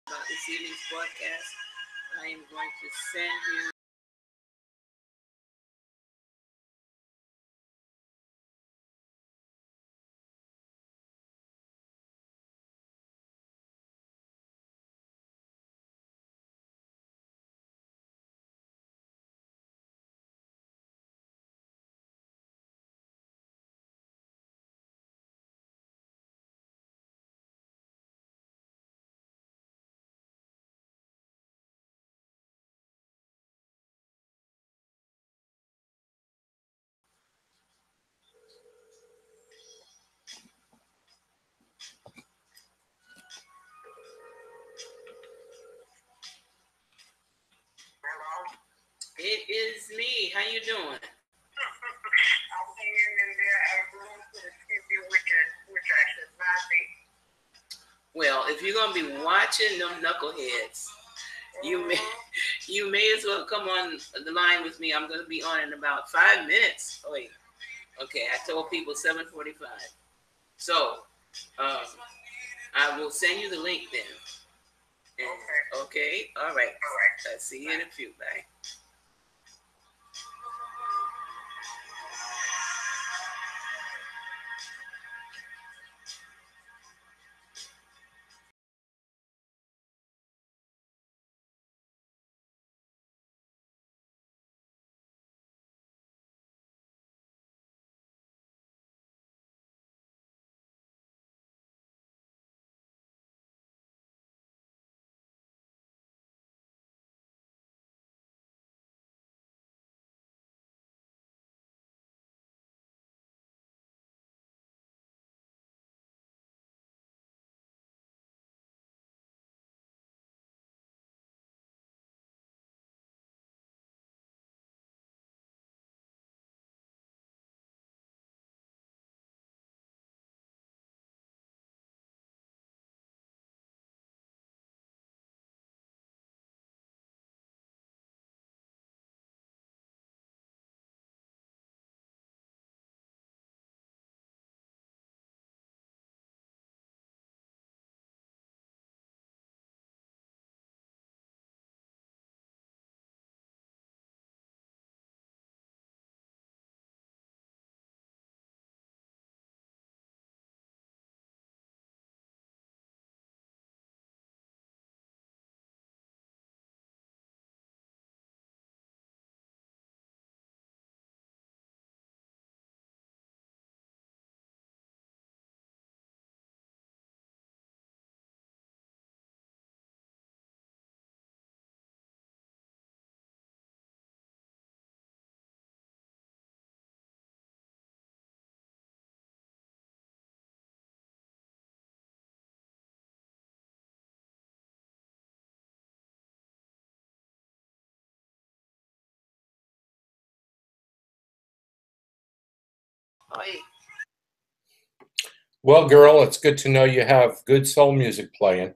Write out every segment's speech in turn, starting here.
about this evening's broadcast. I am going to send you. It is me. How you doing? I'm hanging in there. I'm glued to the TV, which I should not be. Well, if you're gonna be watching them knuckleheads, you may as well come on the line with me. I'm gonna be on in about 5 minutes. Oh wait, okay. I told people 7:45. So, I will send you the link then. And, okay. All right. I'll see you in a few. Bye. Well, girl, it's good to know you have good soul music playing.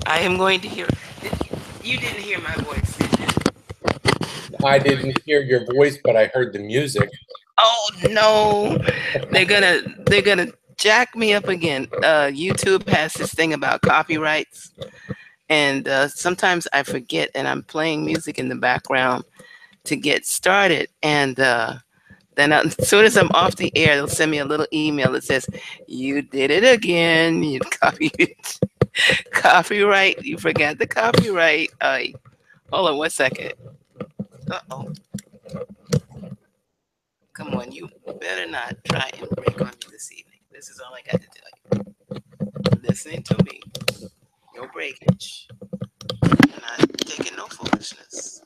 I am going to hear. You didn't hear my voice, did you? I didn't hear your voice, but I heard the music. Oh no, they're gonna jack me up again. YouTube has this thing about copyrights, and sometimes I forget, and I'm playing music in the background to get started, and then as soon as I'm off the air, they'll send me a little email that says, "You did it again. You copied copyright. You forgot the copyright." Hold on 1 second. Uh-oh. Come on, you better not try and break on me this evening. This is all I got to tell you. Listening to me. No breakage. I'm not taking no foolishness.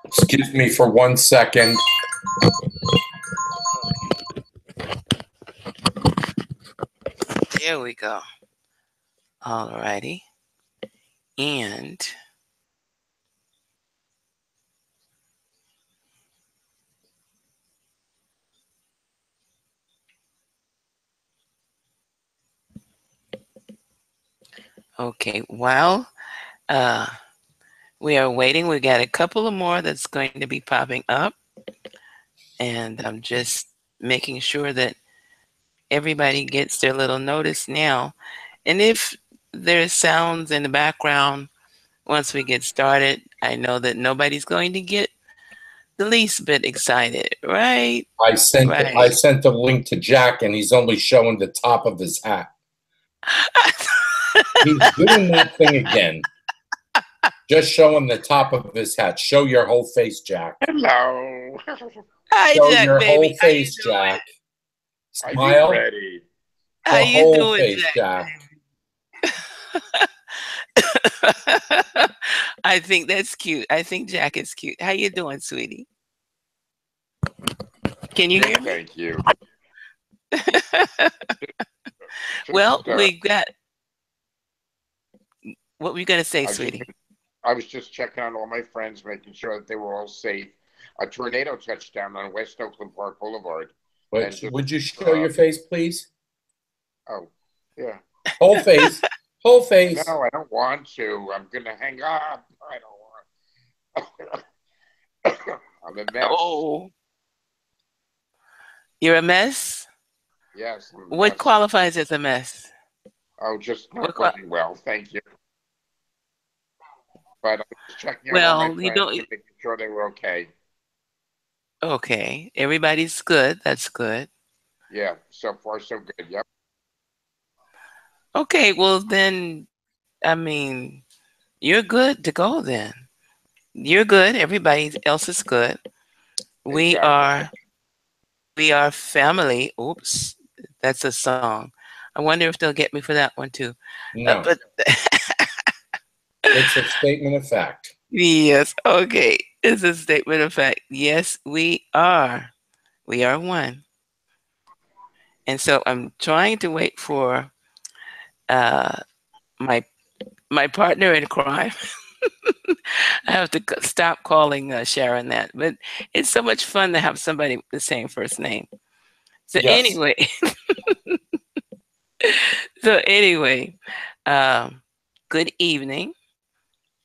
Excuse me for 1 second. There we go. All righty. And okay, well, we are waiting. We got a couple of more that's going to be popping up. And I'm just making sure that everybody gets their little notice now. And if there's sounds in the background, once we get started, I know that nobody's going to get the least bit excited, right? I sent a link to Jack, and he's only showing the top of his hat. He's doing that thing again. Just showing the top of his hat. Show your whole face, Jack. Hello. Hi, Show Jack, your baby. whole face, Jack. Smile. Are you ready? How The you whole doing, face, Jack? I think that's cute. I think Jack is cute. How you doing, sweetie? Can you hear me? Thank you. Well, we got. What were you gonna say, sweetie? I was just checking on all my friends, making sure that they were all safe. A tornado touched down on West Oakland Park Boulevard. Would you show your face, please? Oh, yeah. Whole face. Whole face. No, I don't want to. I'm going to hang up. I don't want. I'm a mess. Oh. You're a mess? Yes. What qualifies as a mess? Oh, just not going well. Thank you. But I was checking on all my friends and making sure they were okay. Okay. Everybody's good. That's good. Yeah. So far, so good. Yep. Okay. Well, then, I mean, you're good to go then. You're good. Everybody else is good. We are family. Oops. That's a song. I wonder if they'll get me for that one too. No. But it's a statement of fact. Yes. Okay. It's a statement of fact. Yes, we are. We are one. And so I'm trying to wait for my partner in crime. I have to stop calling Sharon that, but it's so much fun to have somebody with the same first name. So yes. anyway, good evening.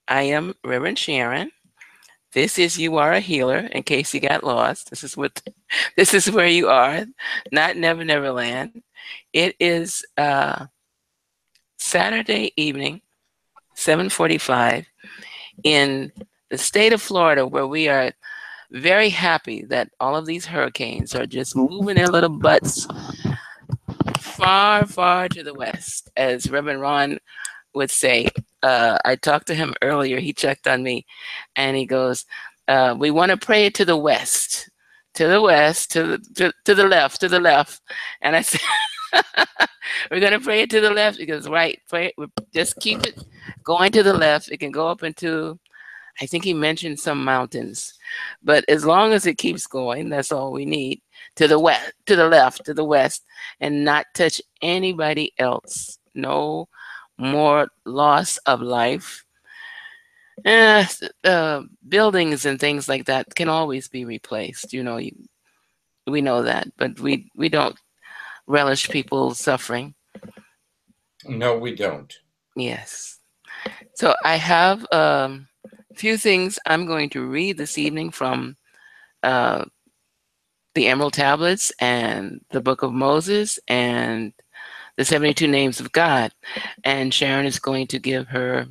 I am Reverend Sharon. This is You Are a Healer, in case you got lost. This is where you are, not Never Never Land. It is Saturday evening, 7:45, in the state of Florida, where we are very happy that all of these hurricanes are just moving their little butts far, far to the west, as Reverend Ron would say. I talked to him earlier. He checked on me, and he goes, "We want to pray to the west, to the west, to the left, to the left." And I said, "We're going to pray it to the left." He goes, "Right, pray. Just keep it going to the left. It can go up into." I think he mentioned some mountains, but as long as it keeps going, that's all we need. To the west, to the left, to the west, and not touch anybody else. No more loss of life. Buildings and things like that can always be replaced. We know that, but we don't relish people suffering. No, we don't. Yes. So I have few things I'm going to read this evening from the Emerald Tablets and the Book of Moses and the 72 Names of God. And Sharon is going to give her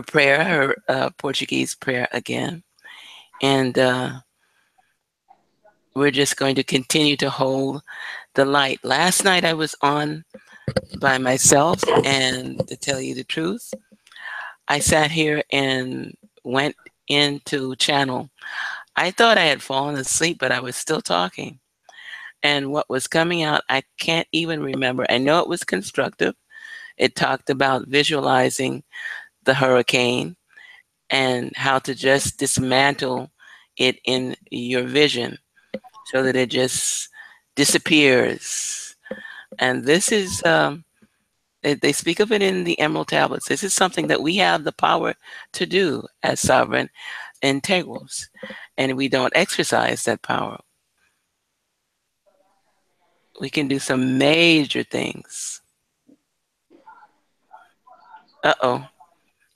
prayer, her Portuguese prayer again. And we're just going to continue to hold the light. Last night I was on by myself, and to tell you the truth, I sat here and went into channel. I thought I had fallen asleep, but I was still talking. And what was coming out, I can't even remember. I know it was constructive. It talked about visualizing the hurricane and how to just dismantle it in your vision so that it just disappears. And this is... they speak of it in the Emerald Tablets. This is something that we have the power to do as sovereign integrals, and we don't exercise that power. We can do some major things. Uh-oh.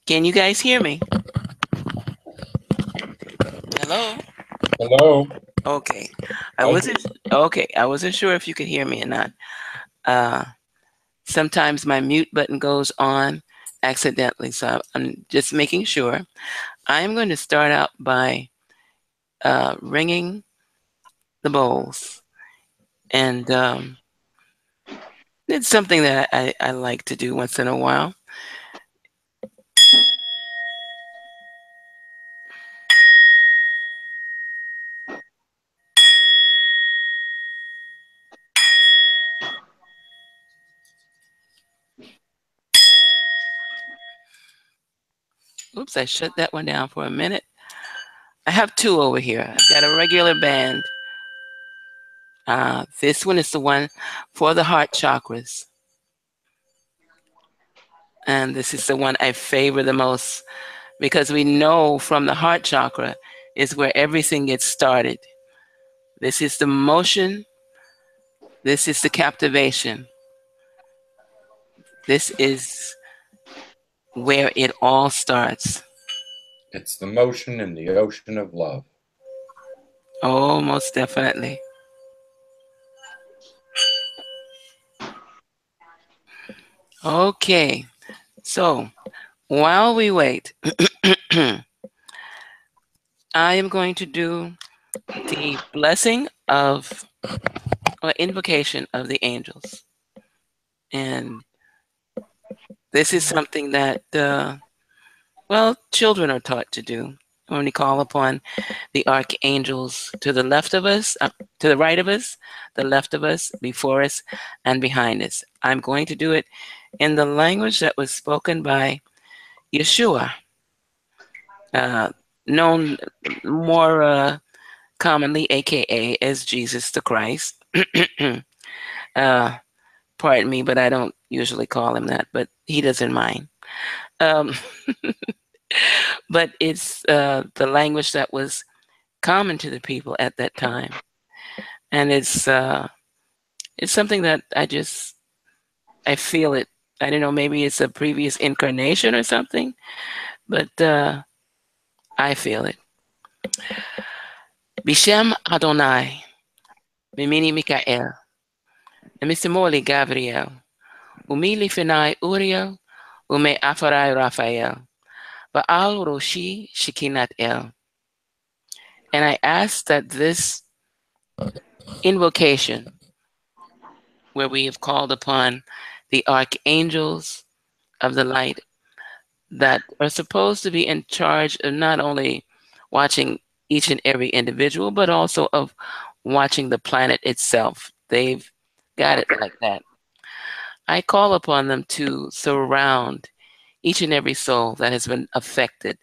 Can you guys hear me? Hello? Hello? Okay. I wasn't okay. I wasn't sure if you could hear me or not. Uh, Sometimes my mute button goes on accidentally, so I'm just making sure. I am going to start out by ringing the bowls, and it's something that I like to do once in a while. Oops, I shut that one down for a minute. I have two over here. I've got a regular band. This one is the one for the heart chakras. And this is the one I favor the most because we know from the heart chakra is where everything gets started. This is the motion. This is the captivation. This is where it all starts. It's the motion in the ocean of love. Oh, most definitely. Okay, so while we wait, I am going to do the blessing of or invocation of the angels. And this is something that, well, children are taught to do when we call upon the archangels to the left of us, to the right of us, the left of us, before us, and behind us. I'm going to do it in the language that was spoken by Yeshua, known more commonly, aka as Jesus the Christ. Pardon me, but I don't usually call him that, but he doesn't mind. Um, but it's the language that was common to the people at that time, and it's something that I feel it. I don't know, maybe it's a previous incarnation or something, but I feel it. Bishem Adonai, Mimini Mikael, Emisimoli Gabriel, Umili Finai Uriel, Ume Afarai Raphael, Baal Roshi Shekinat El. And I ask that this invocation, where we have called upon the archangels of the light that are supposed to be in charge of not only watching each and every individual, but also of watching the planet itself. They've got it like that. I call upon them to surround each and every soul that has been affected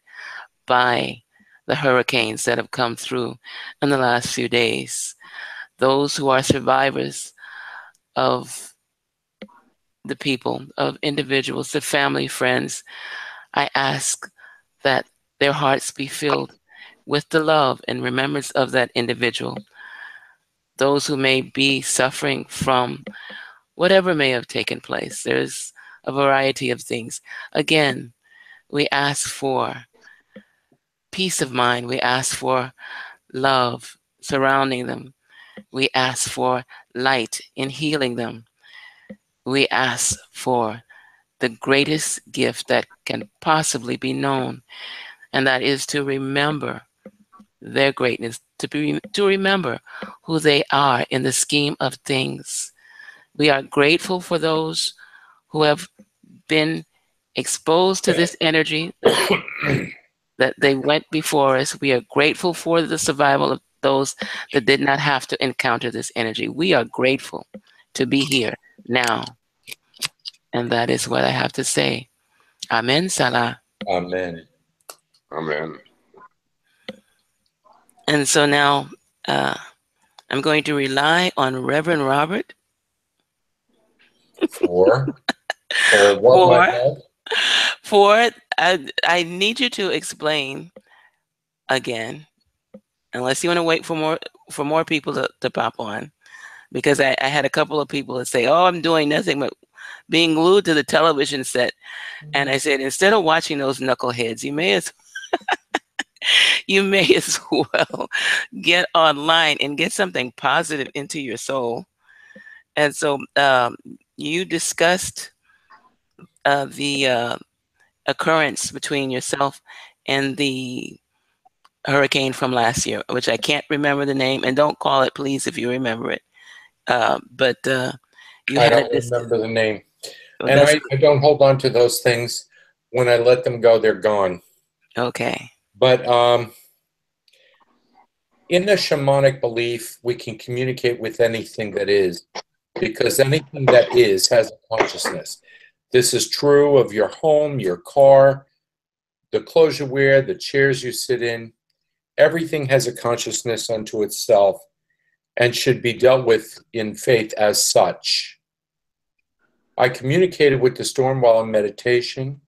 by the hurricanes that have come through in the last few days. Those who are survivors of the people, of individuals, the family, friends, I ask that their hearts be filled with the love and remembrance of that individual. Those who may be suffering from whatever may have taken place. There's a variety of things. Again, we ask for peace of mind. We ask for love surrounding them. We ask for light in healing them. We ask for the greatest gift that can possibly be known, and that is to remember their greatness, to remember who they are in the scheme of things. We are grateful for those who have been exposed to this energy, that they went before us. We are grateful for the survival of those that did not have to encounter this energy. We are grateful to be here now. And that is what I have to say. Amen, Salah. Amen. Amen. And so now I'm going to rely on Reverend Robert For what, my love? for I need you to explain again, unless you want to wait for more people to pop on, because I had a couple of people that say, "Oh, I'm doing nothing but being glued to the television set," and I said, instead of watching those knuckleheads, you may as you may as well get online and get something positive into your soul. And so you discussed the occurrence between yourself and the hurricane from last year, which I can't remember the name, and don't call it, please, if you remember it. But you I had don't a remember the name. well, And that's I don't hold on to those things. When I let them go, they're gone. okay. But in the shamanic belief, we can communicate with anything that is, because anything that is has a consciousness. This is true of your home, your car, the clothes you wear, the chairs you sit in. Everything has a consciousness unto itself and should be dealt with in faith as such. I communicated with the storm while in meditation.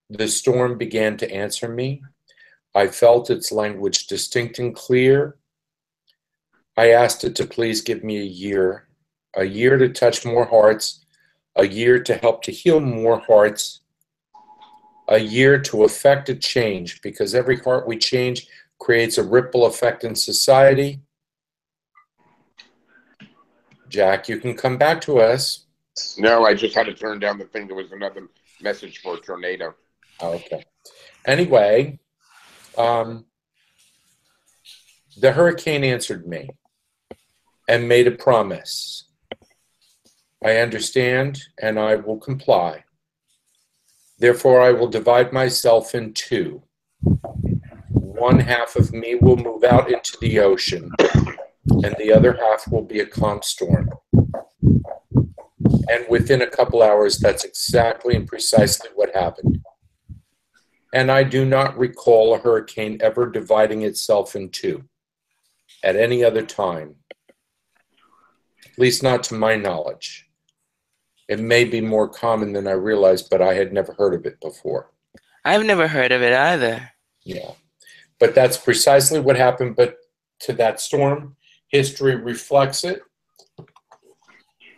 The storm began to answer me. I felt its language distinct and clear. I asked it to please give me a year to touch more hearts, a year to help to heal more hearts, a year to effect a change, because every heart we change creates a ripple effect in society. Jack, you can come back to us. No, I just had to turn down the thing. There was another message for a tornado. Okay. Anyway, the hurricane answered me and made a promise. I understand and I will comply. Therefore, I will divide myself in two. One half of me will move out into the ocean, and the other half will be a calm storm. And within a couple hours, that's exactly and precisely what happened. And I do not recall a hurricane ever dividing itself in two at any other time, at least not to my knowledge. It may be more common than I realized, but I had never heard of it before. I've never heard of it either. Yeah, but that's precisely what happened. But to that storm, history reflects it.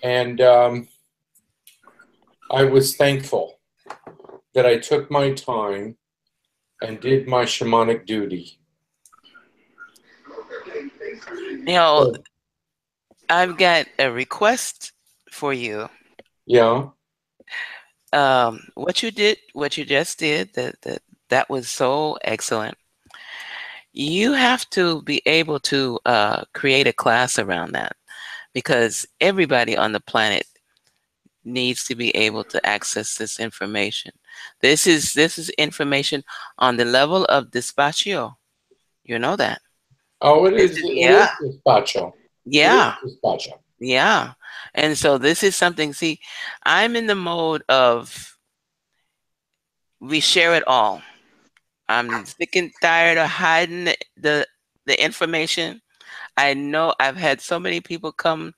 And I was thankful that I took my time and did my shamanic duty. You know, I've got a request for you. Yeah. What you just did, that was so excellent. You have to be able to create a class around that, because everybody on the planet needs to be able to access this information. This is information on the level of despacho. You know that. Oh, it is. Yeah. It is despacho. Yeah. It is despacho. Yeah. And so this is something, see, I'm in the mode of we share it all. I'm sick and tired of hiding the information. I know I've had so many people come,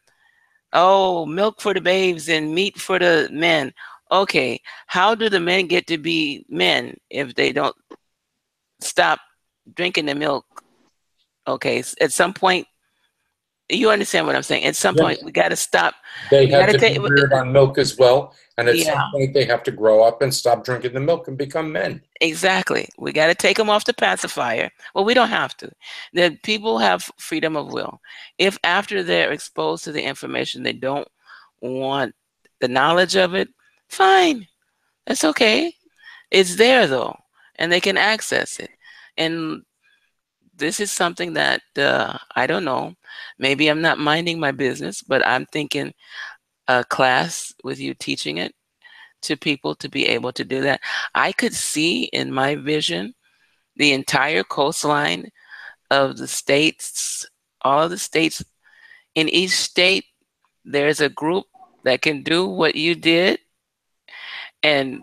oh, milk for the babes and meat for the men. Okay, how do the men get to be men if they don't stop drinking the milk? Okay, at some point, you understand what I'm saying. At some point, we got to stop. They We have got to to be reared on milk as well. And at Yeah. some point, they have to grow up and stop drinking the milk and become men. Exactly. We got to take them off the pacifier. Well, we don't have to. The people have freedom of will. If after they're exposed to the information, they don't want the knowledge of it, fine. That's okay. It's there though, and they can access it. And this is something that I don't know. Maybe I'm not minding my business, but I'm thinking a class with you teaching it to people to be able to do that. I could see in my vision the entire coastline of the states, all of the states. In each state, there's a group that can do what you did, and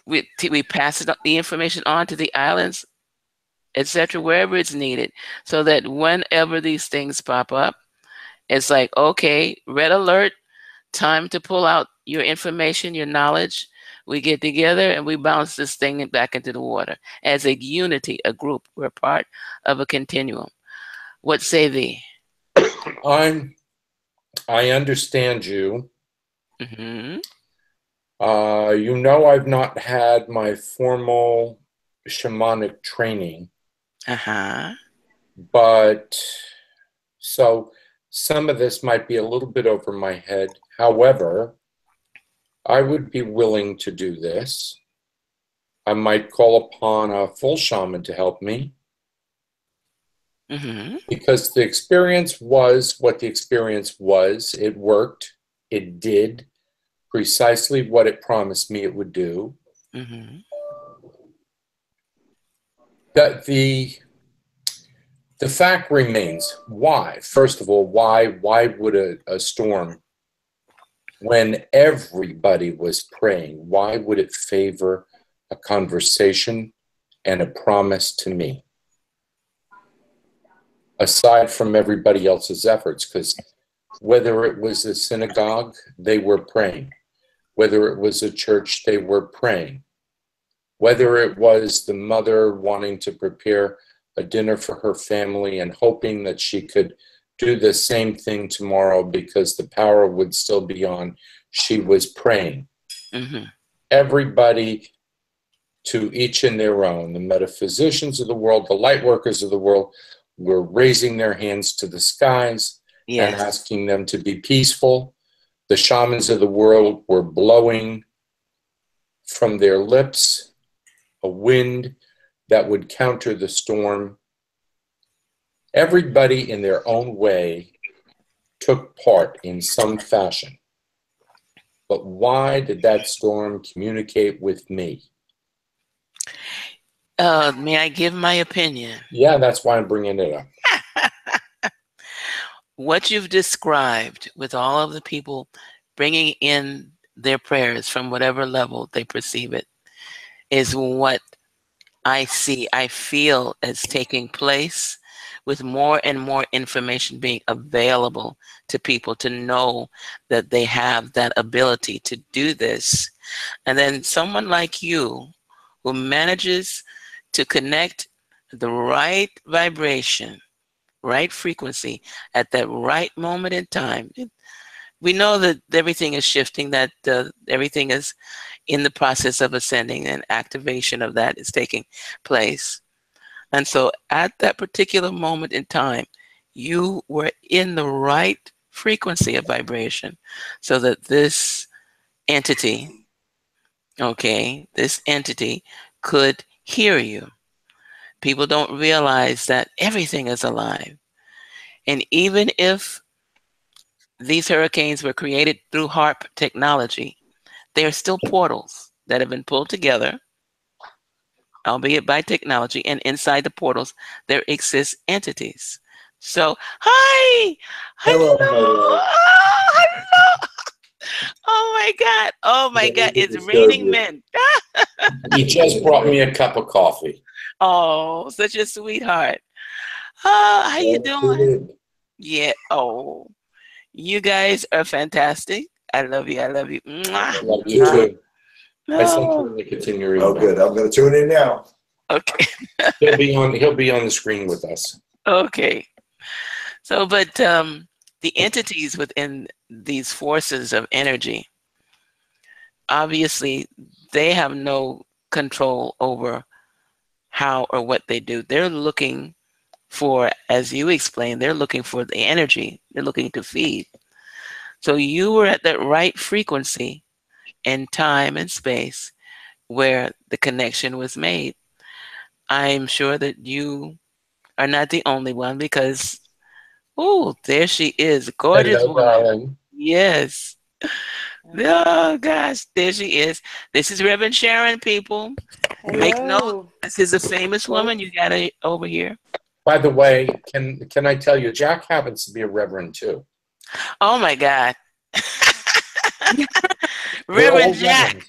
we pass the information on to the islands, etc., wherever it's needed, so that whenever these things pop up, it's like, okay, red alert, time to pull out your information, your knowledge. We get together and we bounce this thing back into the water as a unity, a group. We're part of a continuum. What say thee? I understand you. Mm-hmm. You know, I've not had my formal shamanic training. Uh-huh. But so some of this might be a little bit over my head. However, I would be willing to do this. I might call upon a full shaman to help me. Mm-hmm. Because the experience was what the experience was. It worked. It did precisely what it promised me it would do. Mm-hmm. That the fact remains, why? First of all, why would a storm, when everybody was praying, why would it favor a conversation and a promise to me? Aside from everybody else's efforts, because whether it was a synagogue, they were praying. Whether it was a church, they were praying. Whether it was the mother wanting to prepare a dinner for her family and hoping that she could do the same thing tomorrow because the power would still be on, she was praying. Mm-hmm. Everybody, to each in their own, the metaphysicians of the world, the light workers of the world, were raising their hands to the skies and asking them to be peaceful. The shamans of the world were blowing from their lips a wind that would counter the storm. Everybody in their own way took part in some fashion. But why did that storm communicate with me? May I give my opinion? Yeah, that's why I'm bringing it up. What you've described with all of the people bringing in their prayers from whatever level they perceive it is what I see, I feel as taking place, with more and more information being available to people to know that they have that ability to do this. And then someone like you who manages to connect the right vibration, right frequency at that right moment in time. We know that everything is shifting, that everything is in the process of ascending, and activation of that is taking place. And so at that particular moment in time, you were in the right frequency of vibration so that this entity, this entity could hear you. People don't realize that everything is alive. And even if these hurricanes were created through HARP technology, they are still portals that have been pulled together, albeit by technology, and inside the portals, there exist entities. So, hi! Hello! Oh, hello! Oh my God! Oh my God! It's raining men. He just brought me a cup of coffee. Oh, such a sweetheart. Oh, how you doing? Yeah. Oh, you guys are fantastic. I love you. I love you. I love you too. I sent you No. a nicotine. Oh, good. I'm going to tune in now. Okay. He'll be on the screen with us. Okay. So, but the entities within these forces of energy, obviously, they have no control over how or what they do. They're looking for, as you explained, they're looking for the energy. They're looking to feed. So you were at that right frequency in time and space where the connection was made. I'm sure that you are not the only one, because, oh, there she is, gorgeous Hello, woman. darling. Yes. Oh gosh, there she is. This is Reverend Sharon, people. Make note. This is a famous woman you got over here. By the way, can I tell you, Jack happens to be a reverend too. Oh my God. We're all Reverend Jack. reverend.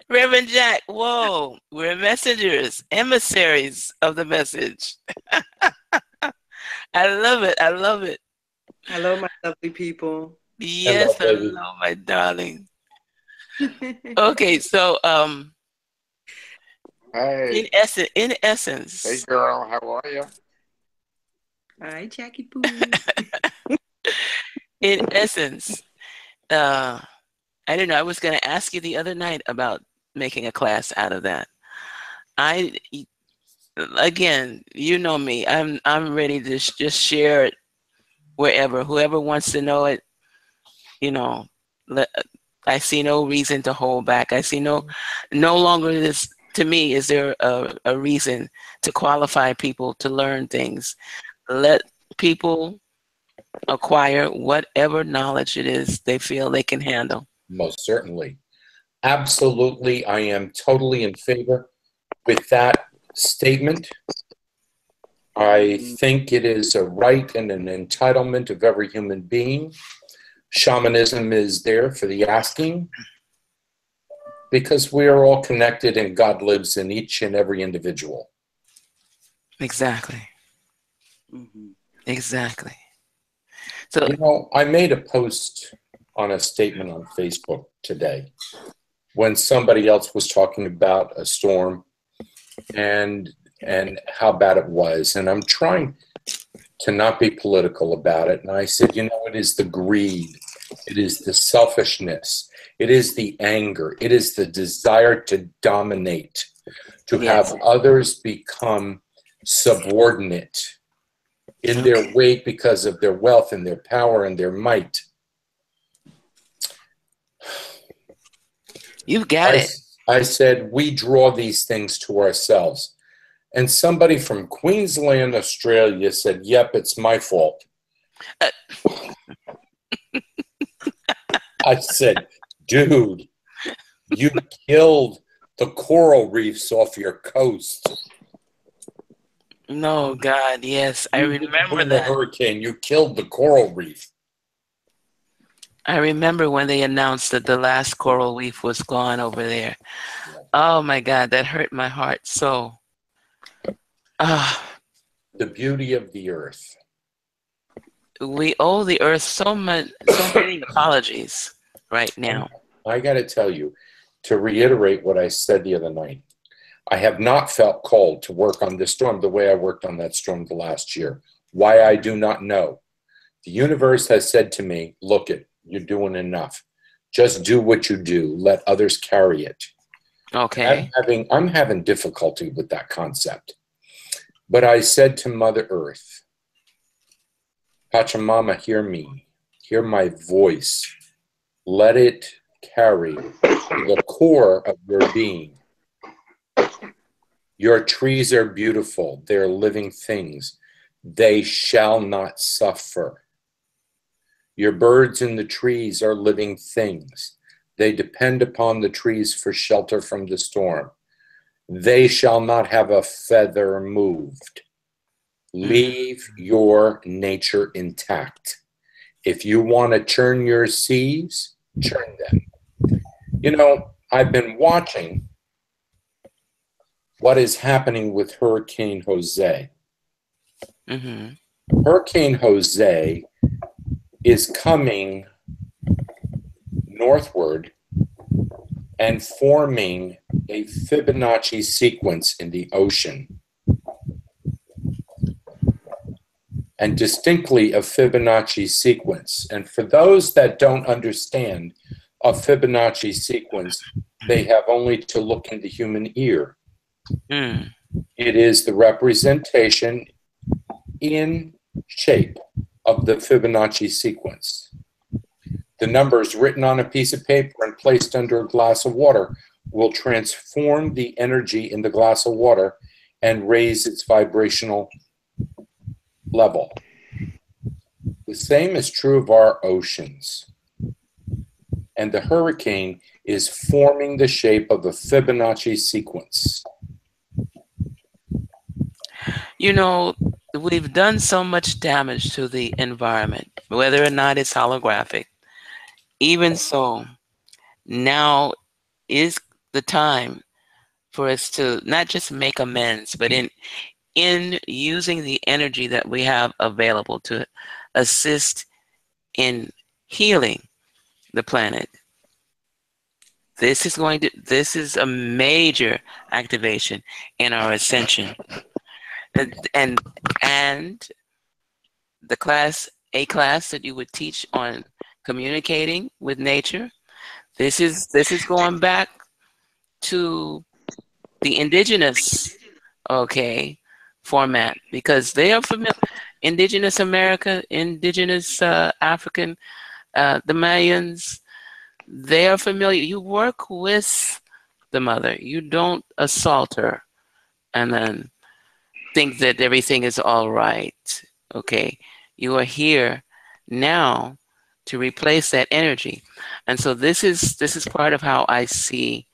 Reverend Jack, whoa, we're messengers, emissaries of the message. I love it. I love it. Hello, my lovely people. Yes, Hello, baby. hello, my darling. Okay, so Hey, in essence, hey, girl, how are you? Hi, Jackie Poo. in essence, I don't know. I was going to ask you the other night about making a class out of that. again, you know me. I'm ready to just share it wherever. Whoever wants to know it, you know, let, I see no reason to hold back. I see no longer this. To me, is there a reason to qualify people to learn things? Let people acquire whatever knowledge it is they feel they can handle. Most certainly. Absolutely, I am totally in favor with that statement. I think it is a right and an entitlement of every human being. Shamanism is there for the asking because we are all connected and God lives in each and every individual. Exactly. Mm-hmm. Exactly. So, You know, I made a post on a statement on Facebook today when somebody else was talking about a storm and how bad it was. And I'm trying to not be political about it. And I said, you know, it is the greed. It is the selfishness. It is the anger. It is the desire to dominate, to yes. have others become subordinate in their weight because of their wealth and their power and their might. You got it. I said, we draw these things to ourselves. And somebody from Queensland, Australia said, yep, it's my fault. I said, dude, you killed the coral reefs off your coast. No, God, yes. I remember When the that. hurricane, you killed the coral reef. I remember when they announced that the last coral reef was gone over there. Oh my God, that hurt my heart so. The beauty of the earth. We owe the earth so many apologies right now. I got to tell you, to reiterate what I said the other night, I have not felt called to work on this storm the way I worked on that storm the last year. Why, I do not know. The universe has said to me, look it, you're doing enough. Just do what you do. Let others carry it. Okay. I'm having difficulty with that concept. But I said to Mother Earth, Pachamama, hear me. Hear my voice. Let it carry to the core of your being. Your trees are beautiful. They're living things. They shall not suffer. Your birds in the trees are living things. They depend upon the trees for shelter from the storm. They shall not have a feather moved. Leave your nature intact. If you want to churn your seas, churn them. You know, I've been watching what is happening with Hurricane Jose. Mm-hmm. Hurricane Jose is coming northward and forming a Fibonacci sequence in the ocean. And distinctly a Fibonacci sequence. And for those that don't understand a Fibonacci sequence, they have only to look in the human ear. It is the representation in shape of the Fibonacci sequence. The numbers written on a piece of paper and placed under a glass of water will transform the energy in the glass of water and raise its vibrational level. The same is true of our oceans. And the hurricane is forming the shape of a Fibonacci sequence. You know, we've done so much damage to the environment, whether or not it's holographic. Even so, now is the time for us to not just make amends, but in using the energy that we have available to assist in healing the planet. This is a major activation in our ascension. And the class that you would teach on communicating with nature, this is going back to the indigenous okay, format, because they are familiar. Indigenous America, Indigenous African, the Mayans, they are familiar. You work with the mother. You don't assault her and then think that everything is all right. Okay, you are here now to replace that energy, and so this is part of how I see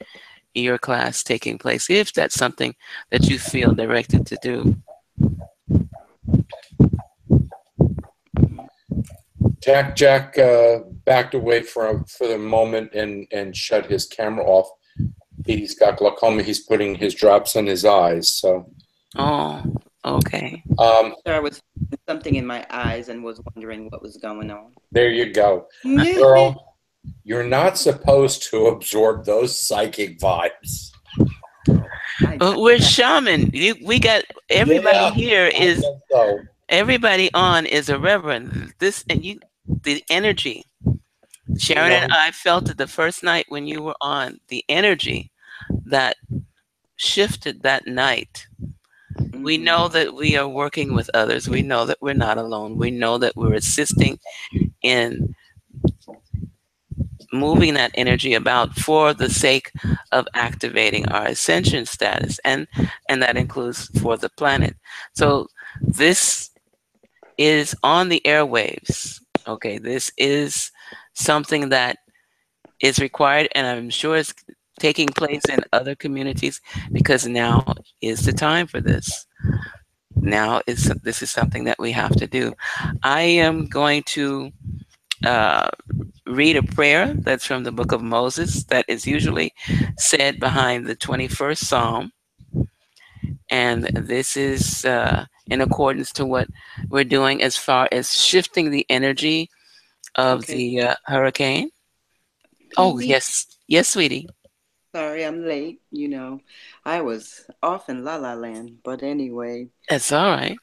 your class taking place. If that's something that you feel directed to do. Jack backed away for the moment and shut his camera off. He's got glaucoma. He's putting his drops in his eyes. So. Oh, okay. I was feeling something in my eyes and was wondering what was going on. There you go, girl. You're not supposed to absorb those psychic vibes. We're shaman. We got everybody here is so. everybody on is a reverend. This and you, the energy. Sharon and I felt it the first night when you were on. The energy that shifted that night. We know that we are working with others. We know that we're not alone. We know that we're assisting in moving that energy about for the sake of activating our ascension status, and that includes for the planet. So this is on the airwaves. Okay, this is something that is required, and I'm sure it's taking place in other communities, because now is the time for this. Now this is something that we have to do. I am going to read a prayer that's from the book of Moses that is usually said behind the 21st Psalm. And this is in accordance to what we're doing as far as shifting the energy of the hurricane. Oh, yes. Yes, sweetie. Sorry, I'm late. I was off in La La Land. But anyway. That's all right.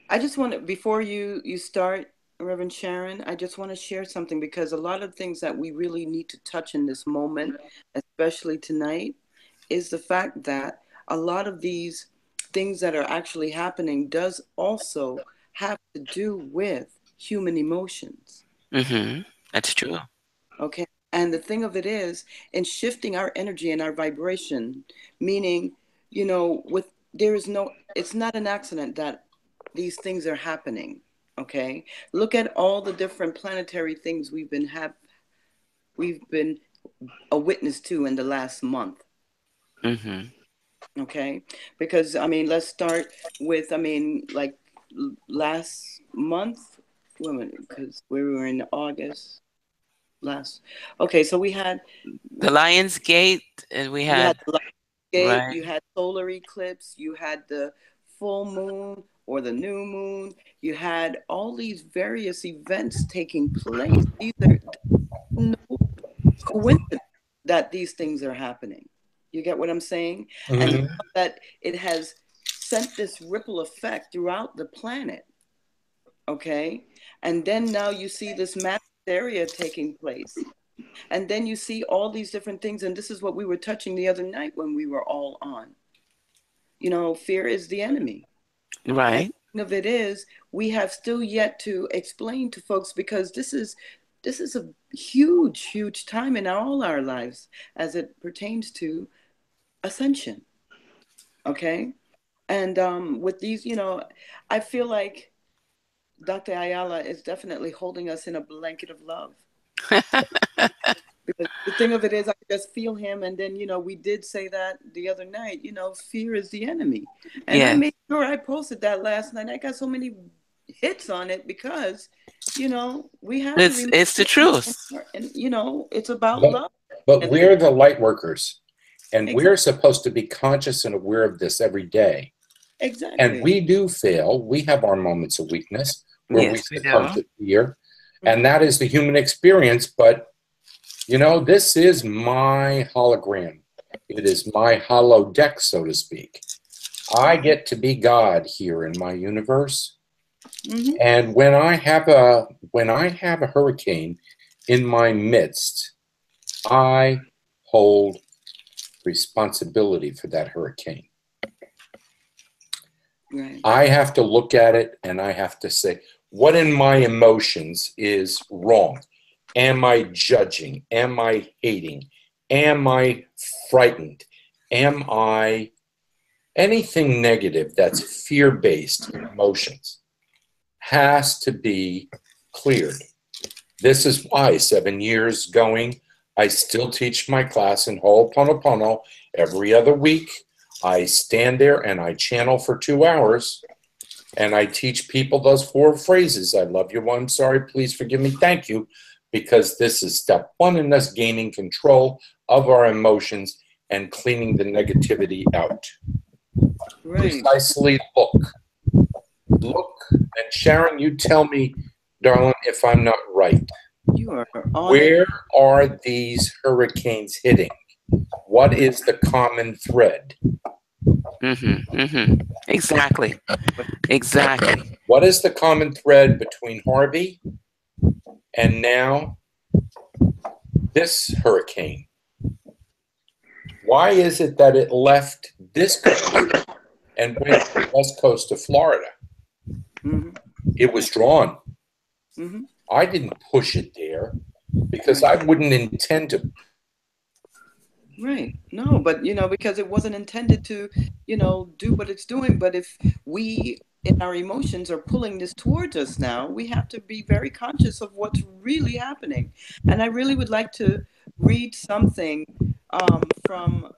I just want to, before you start, Reverend Sharon, I just want to share something, because a lot of things that we really need to touch in this moment, especially tonight, is the fact that a lot of these things that are actually happening does also have to do with human emotions. Mm-hmm. That's true. Okay. And the thing of it is, in shifting our energy and our vibration, meaning, it's not an accident that these things are happening. Okay. Look at all the different planetary things we've been a witness to in the last month. Mm-hmm. Okay. Because, let's start with, like last month, because we were in August. So we had the Lion's Gate, and we had the Lion's Gate, right. You had solar eclipse, you had the full moon or the new moon, you had all these various events taking place. These are no coincidence that these things are happening. You get what I'm saying? Mm-hmm. And that it has sent this ripple effect throughout the planet. Okay. And then now you see this mass hysteria taking place. And then you see all these different things. And this is what we were touching the other night when we were all on. Fear is the enemy. Right. And the thing of it is, we have still yet to explain to folks, because this is a huge, huge time in all our lives as it pertains to ascension. Okay. And with these, I feel like Dr. Ayala is definitely holding us in a blanket of love. Because the thing of it is, I just feel him. And then, we did say that the other night, fear is the enemy. And I made sure I posted that last night. I got so many hits on it because, we have it's the truth. And, it's about love. But we're the light workers. And Exactly. we're supposed to be conscious and aware of this every day. Exactly. And we do fail. We have our moments of weakness where we succumb to fear. And that is the human experience. But, this is my hologram. It is my holodeck, so to speak. I get to be God here in my universe. Mm-hmm. And when I have a hurricane in my midst, I hold responsibility for that hurricane. Right. I have to look at it and I have to say, what in my emotions is wrong? Am I judging? Am I hating? Am I frightened? Am I anything negative that's fear-based emotions has to be cleared. This is why 7 years going, I still teach my class in Ho'oponopono every other week. I stand there and I channel for 2 hours and I teach people those 4 phrases. I love you, I'm sorry, please forgive me, thank you, because this is step 1 in us gaining control of our emotions and cleaning the negativity out. Right. Precisely look, and Sharon, you tell me, darling, if I'm not right. You are on Where it. are these hurricanes hitting? What is the common thread? Exactly. Exactly. What is the common thread between Harvey and now this hurricane? Why is it that it left this coast and went to the west coast of Florida? Mm-hmm. It was drawn. Mm-hmm. I didn't push it there because I wouldn't intend to. Right. No, but because it wasn't intended to, do what it's doing. But if we in our emotions are pulling this towards us now, we have to be very conscious of what's really happening. And I really would like to read something from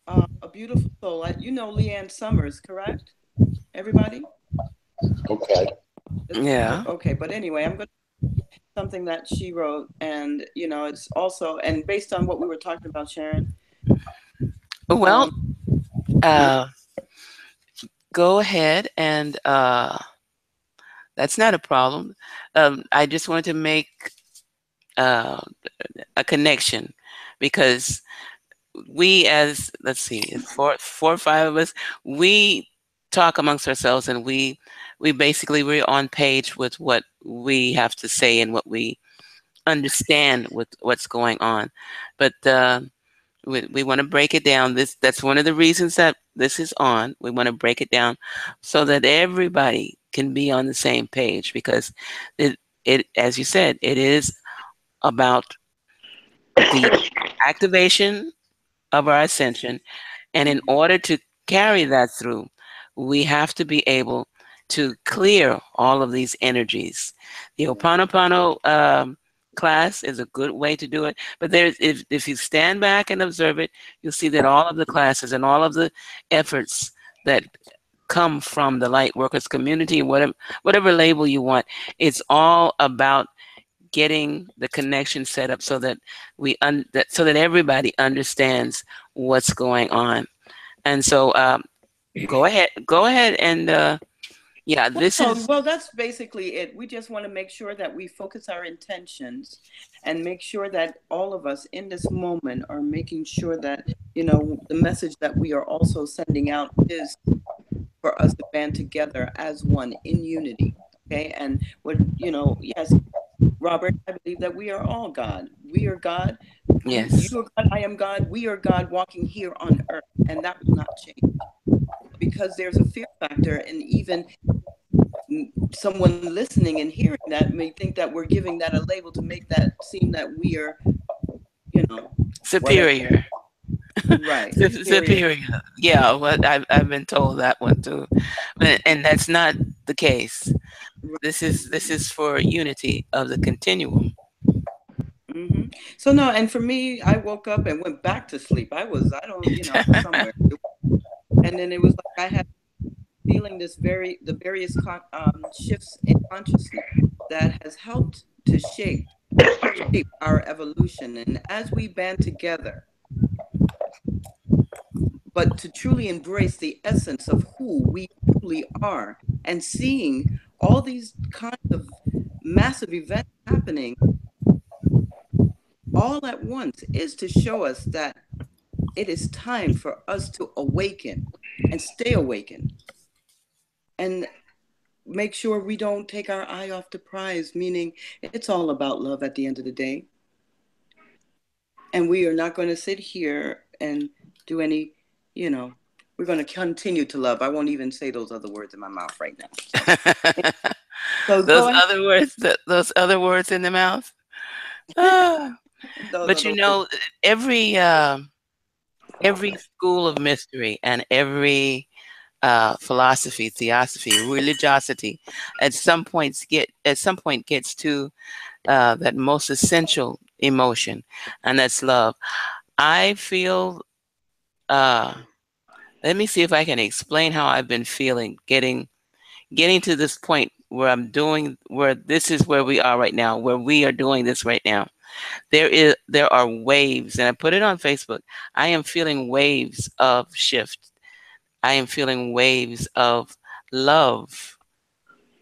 A Beautiful Soul. Leanne Summers, correct? Everybody? Okay. Yeah. Okay, but anyway, I'm going to something that she wrote, and it's also, and based on what we were talking about, Sharon. Well, go ahead and that's not a problem. I just wanted to make a connection because we, as let's see, four or five of us, we talk amongst ourselves, and we're on page with what we have to say and what we understand with what's going on. But we want to break it down. That's one of the reasons that this is on. We want to break it down so that everybody can be on the same page, because it as you said, it is about the activation of our ascension. And in order to carry that through, we have to be able to clear all of these energies. The Ho'oponopono class is a good way to do it. But if you stand back and observe it, you'll see that all of the classes and all of the efforts that come from the light workers community, whatever label you want, it's all about getting the connection set up so that so that everybody understands what's going on. And so go ahead and yeah, this is well, that's basically it. We just want to make sure that we focus our intentions and make sure that all of us in this moment are making sure that the message that we are also sending out is for us to band together as one in unity. Okay. And yes, Robert, I believe that we are all God. We are God. yes. You are God. I am God. We are God walking here on earth. And that will not change, because there's a fear factor. And even someone listening and hearing that may think that we're giving that a label to make that seem that we are, superior. Right. Superior. Yeah, well, I've been told that one too, and that's not the case. This is for unity of the continuum. Mm-hmm. So no, and for me, I woke up and went back to sleep. I was somewhere, and then it was like I had feeling the various shifts in consciousness that has helped to shape our evolution. And as we band together, but to truly embrace the essence of who we truly are, and seeing all these kinds of massive events happening all at once is to show us that it is time for us to awaken and stay awakened and make sure we don't take our eye off the prize, meaning it's all about love at the end of the day. And we are not going to sit here and do any, you know, we're going to continue to love. I won't even say those other words in my mouth right now. So Those go ahead. other words, those other words in the mouth. Ah. Those But are you the words. know, every school of mystery and every philosophy, theosophy, religiosity, at some point gets to that most essential emotion, and that's love. I feel. Let me see if I can explain how I've been feeling getting to this point where this is where we are right now, where we are doing this right now. There are waves, and I put it on Facebook. I am feeling waves of shift. I am feeling waves of love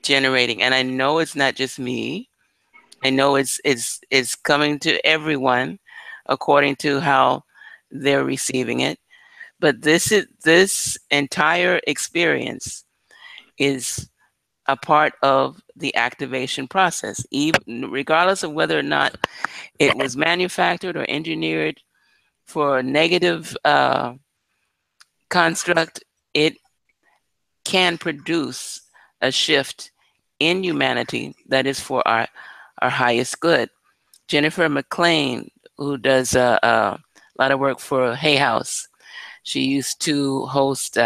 generating, and I know it's not just me. I know it's coming to everyone according to how they're receiving it. But this entire experience is a part of the activation process, even regardless of whether or not it was manufactured or engineered for a negative construct. It can produce a shift in humanity that is for our highest good. Jennifer McLean, who does a lot of work for Hay House, she used to host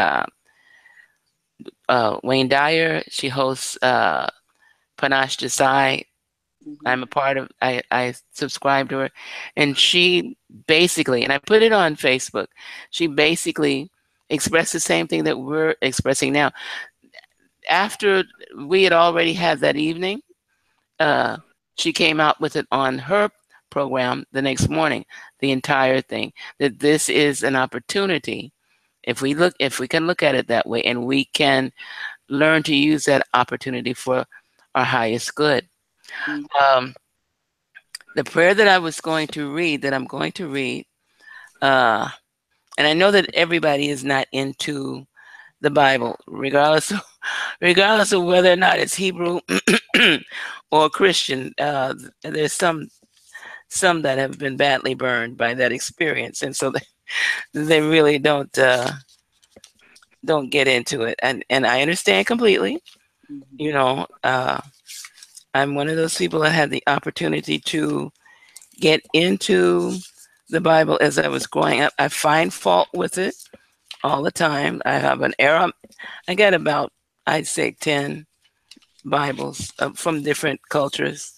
Wayne Dyer. She hosts Panache Desai. I'm a part of, I subscribe to her. And she basically, and I put it on Facebook, she basically expressed the same thing that we're expressing now. After we had already had that evening, she came out with it on her program the next morning, the entire thing, that this is an opportunity. If we can look at it that way, and we can learn to use that opportunity for our highest good. Um, the prayer that I was going to read, that I'm going to read, and I know that everybody is not into the Bible, regardless of whether or not it's Hebrew or Christian. There's some that have been badly burned by that experience, and so they really don't get into it, and I understand completely. You know, I'm one of those people that had the opportunity to get into the Bible as I was growing up. I find fault with it all the time. I have an error. I got about, I'd say, 10 Bibles from different cultures,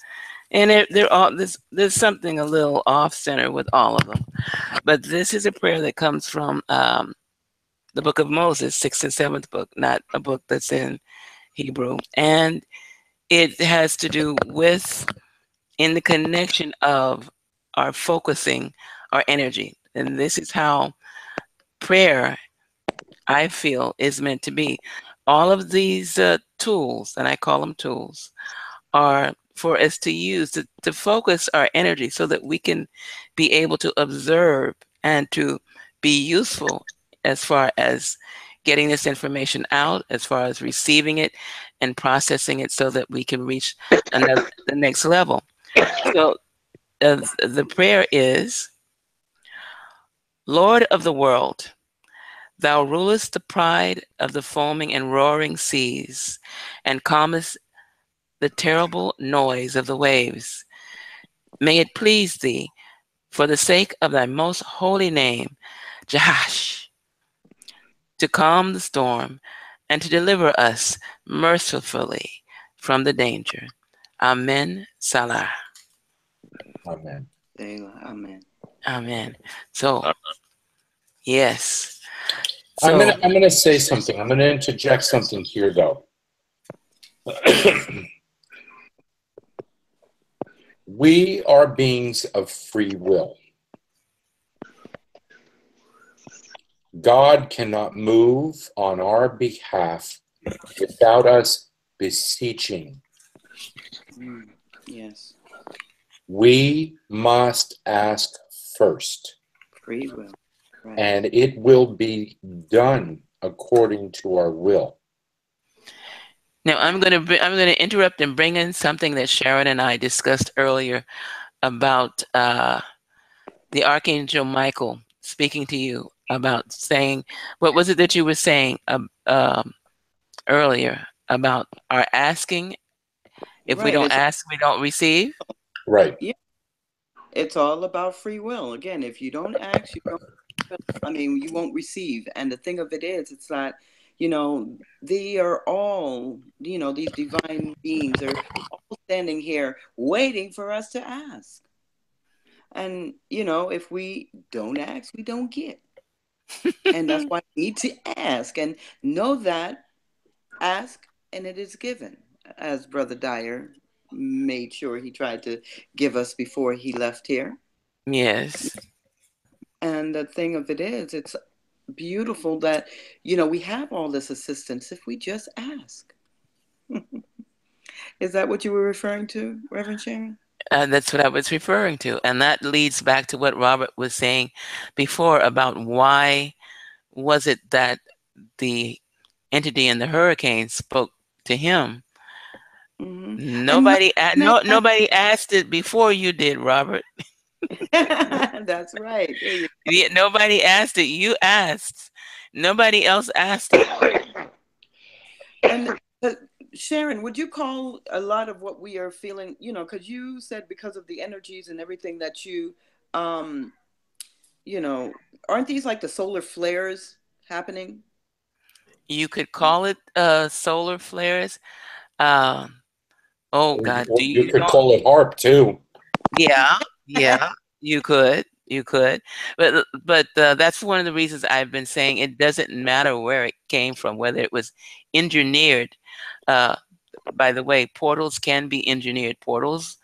and they're all there's something a little off center with all of them. But this is a prayer that comes from the book of Moses, 6th and 7th book, not a book that's in Hebrew. And it has to do with in the connection of our focusing our energy. And this is how prayer, I feel, is meant to be. All of these tools, and I call them tools, are for us to use to focus our energy so that we can be able to observe and to be useful as far as getting this information out, as far as receiving it and processing it so that we can reach the next level. So the prayer is, Lord of the world, thou rulest the pride of the foaming and roaring seas, and calmest the terrible noise of the waves. May it please thee, for the sake of thy most holy name, Jahash, to calm the storm and to deliver us mercifully from the danger. Amen. Salah. Amen. Amen. Amen. So, yes. I'm So, gonna say something. I'm gonna interject something here, though. We are beings of free will. God cannot move on our behalf without us beseeching. Yes. We must ask first. Free will. Right. And it will be done according to our will. now I'm going to interrupt and bring in something that Sharon and I discussed earlier about the Archangel Michael speaking to you about saying, what was it that you were saying earlier about our asking? If we Right. don't ask, we don't receive. Right. Yeah, it's all about free will. Again, if you don't ask, you don't. I mean, you won't receive. And the thing of it is, it's that, they are all, these divine beings are all standing here waiting for us to ask. And, if we don't ask, we don't get. And that's why we need to ask and know that ask and it is given, as Brother Dyer made sure he tried to give us before he left here. Yes. And the thing of it is, it's beautiful that, we have all this assistance if we just ask. Is that what you were referring to, Reverend Sharon? That's what I was referring to. And that leads back to what Robert was saying before about why was it that the entity in the hurricane spoke to him. And Nobody asked it before you did, Robert. that's right. There you Yeah, nobody asked it. You asked. Nobody else asked it. And Sharon, would you call a lot of what we are feeling, because you said because of the energies and everything that um, aren't these like the solar flares happening? You could call it solar flares. Um, oh God, do You you could don't? call it HARP too. Yeah, yeah, you could, but that's one of the reasons I've been saying it doesn't matter where it came from, whether it was engineered. Uh, by the way, portals can be engineered. Portals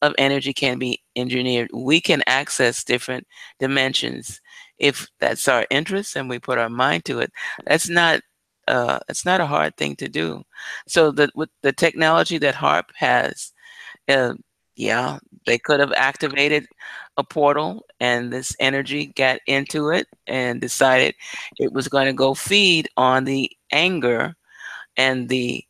of energy can be engineered. We can access different dimensions if that's our interest and we put our mind to it. That's not it's not a hard thing to do. So that with the technology that HARP has, uh, yeah, they could have activated a portal and this energy got into it and decided it was going to go feed on the anger and the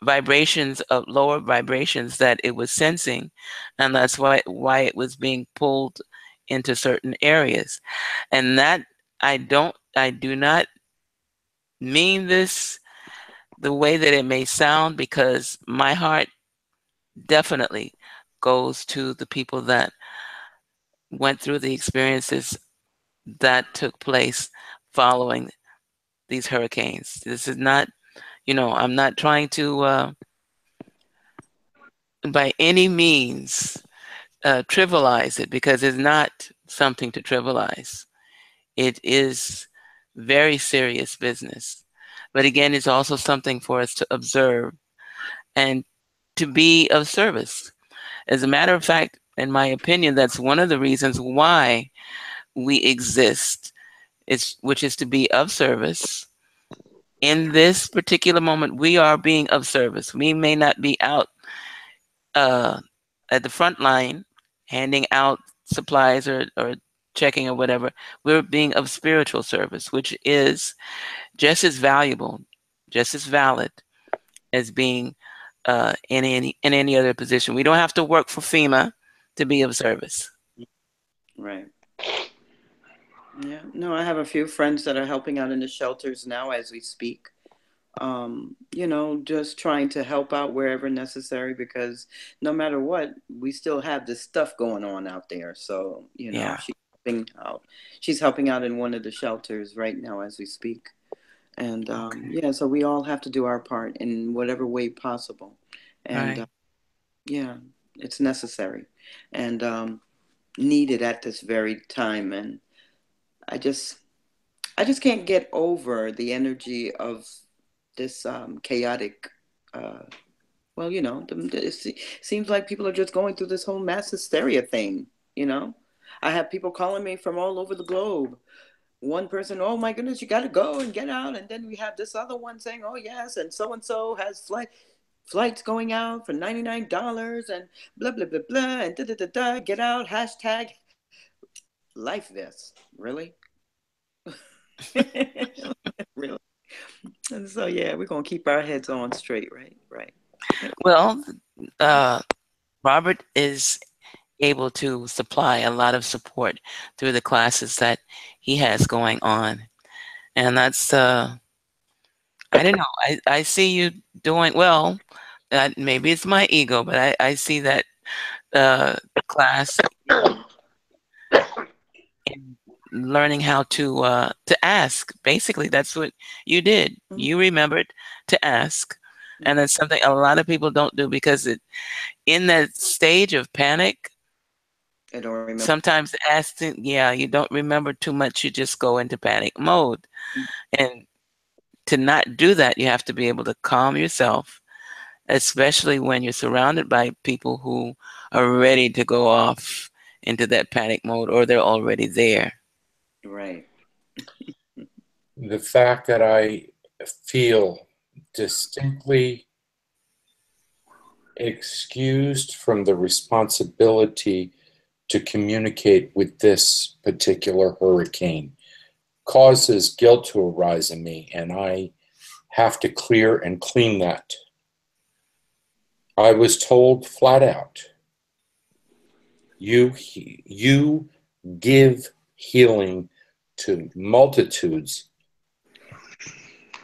vibrations of lower vibrations that it was sensing, and that's why it was being pulled into certain areas. And that I do not mean this the way that it may sound, because my heart definitely goes to the people that went through the experiences that took place following these hurricanes. This is not, I'm not trying to by any means trivialize it, because it's not something to trivialize. It is very serious business. But again, it's also something for us to observe and to be of service. As a matter of fact, in my opinion, that's one of the reasons why we exist, which is to be of service. In this particular moment, we are being of service. We may not be out uh, at the front line handing out supplies or checking or whatever. We're being of spiritual service, which is just as valuable, just as valid as being in any other position. We don't have to work for FEMA to be of service. Right. Yeah. No, I have a few friends that are helping out in the shelters now as we speak. Just trying to help out wherever necessary, because no matter what, we still have this stuff going on out there. So, Yeah, she's helping out. She's helping out in one of the shelters right now as we speak. And okay, yeah, so we all have to do our part in whatever way possible. And right. yeah, it's necessary and needed at this very time. And I just, I just can't get over the energy of this chaotic. Uh, well, it seems like people are just going through this whole mass hysteria thing. You know, I have people calling me from all over the globe. One person, oh my goodness, you got to go and get out, and then we have this other one saying, oh yes, and so has flights going out for $99 and blah blah blah blah and da da da da. Get out hashtag life vest. Really, really. And so yeah, we're gonna keep our heads on straight, right? Right. Well, uh, Robert is able to supply a lot of support through the classes that he has going on. And that's, I don't know, I see you doing well. Maybe it's my ego, but I see that class in learning how to ask. Basically, that's what you did. Mhm. You remembered to ask. And that's something a lot of people don't do because in that stage of panic, I don't remember. sometimes asking, yeah, you don't remember too much. You just go into panic mode. And to not do that, you have to be able to calm yourself, especially when you're surrounded by people who are ready to go off into that panic mode or they're already there. Right. The fact that I feel distinctly excused from the responsibility to communicate with this particular hurricane causes guilt to arise in me, and I have to clear and clean that. I was told flat out, you give healing to multitudes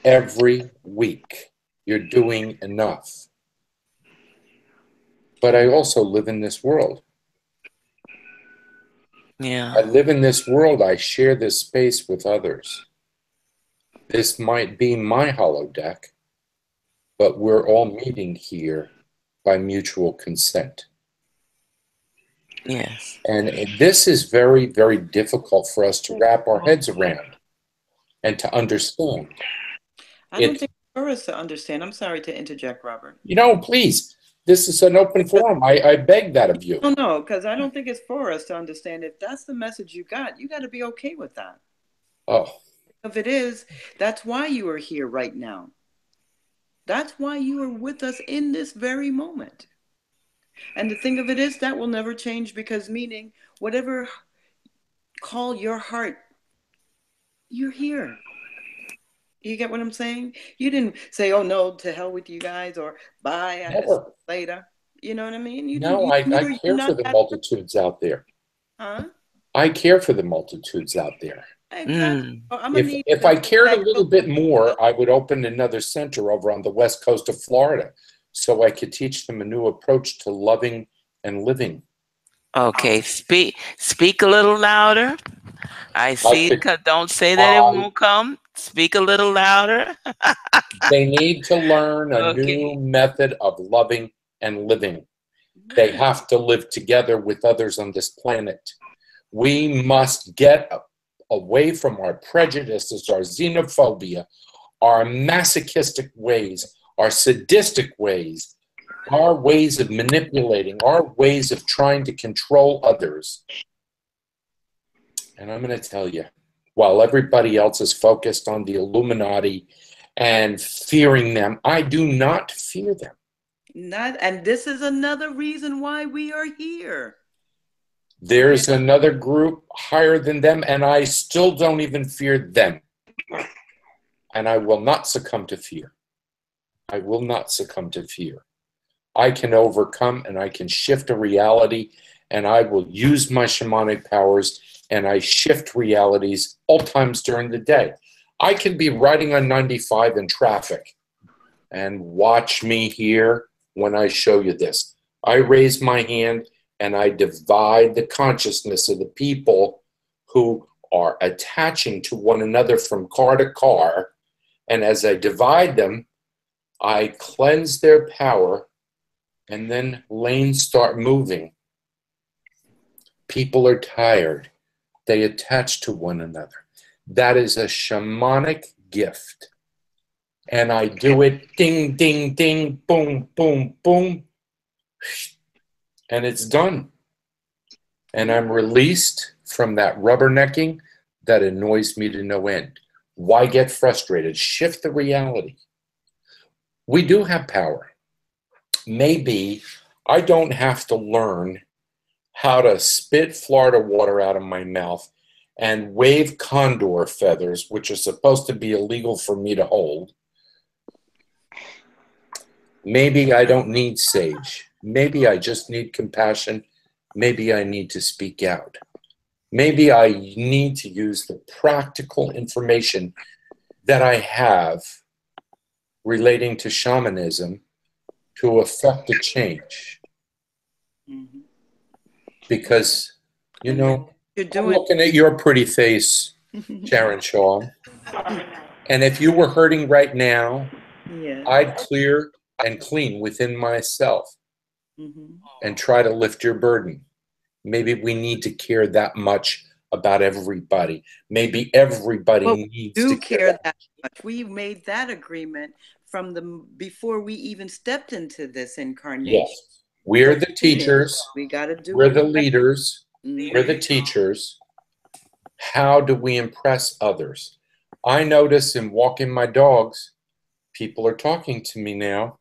every week. You're doing enough. But I also live in this world. Yeah. I live in this world. I share this space with others. This might be my holodeck, but we're all meeting here by mutual consent. Yes. And this is very, very difficult for us to wrap our heads around and to understand. I don't think it's for us to understand. I'm sorry to interject, Robert. Please, this is an open forum. I beg that of you. No, because I don't think it's for us to understand. If that's the message you got to be okay with that. Oh. If it is, that's why you are here right now. That's why you are with us in this very moment. And the thing of it is, that will never change, because meaning whatever call your heart, you're here. You get what I'm saying? You didn't say, "Oh no, to hell with you guys," or "Bye, I just later." You know what I mean? I care for the multitudes out there. Huh? I care for the multitudes out there. Exactly. If I cared a little bit more, I would open another center over on the west coast of Florida so I could teach them a new approach to loving and living. Okay, speak a little louder. I see. Don't say that it won't come. Speak a little louder. They need to learn a new method of loving and living. They have to live together with others on this planet. We must get away from our prejudices, our xenophobia, our masochistic ways, our sadistic ways, our ways of manipulating, our ways of trying to control others. And I'm going to tell you, while everybody else is focused on the Illuminati and fearing them, I do not fear them. And this is another reason why we are here. There's another group higher than them, and I still don't even fear them. And I will not succumb to fear. I will not succumb to fear. I can overcome and I can shift a reality, and I will use my shamanic powers, and I shift realities all times during the day. I can be riding on 95 in traffic, and watch me here when I show you this. I raise my hand and I divide the consciousness of the people who are attaching to one another from car to car. And as I divide them, I cleanse their power, and then lanes start moving. People are tired. They attach to one another. That is a shamanic gift. And I do it ding, ding, ding, boom, boom, boom. And it's done. And I'm released from that rubbernecking that annoys me to no end. Why get frustrated? Shift the reality. We do have power. Maybe I don't have to learn how to spit Florida water out of my mouth and wave condor feathers, which are supposed to be illegal for me to hold. Maybe I don't need sage. Maybe I just need compassion maybe I need to speak out. Maybe I need to use the practical information that I have relating to shamanism to affect a change. Mm-hmm. Because, you know, You're I'm doing looking at your pretty face, Sharon Shaw, and if you were hurting right now, yeah. I'd clear and clean within myself Mm-hmm. and try to lift your burden. Maybe we need to care that much about everybody. Maybe everybody Well, needs do to care. that much. We made that agreement from the before we even stepped into this incarnation. Yes. We're the teachers. We got to do We're it. the leaders. Mhm. We're the teachers. How do we impress others? I notice in walking my dogs, people are talking to me now.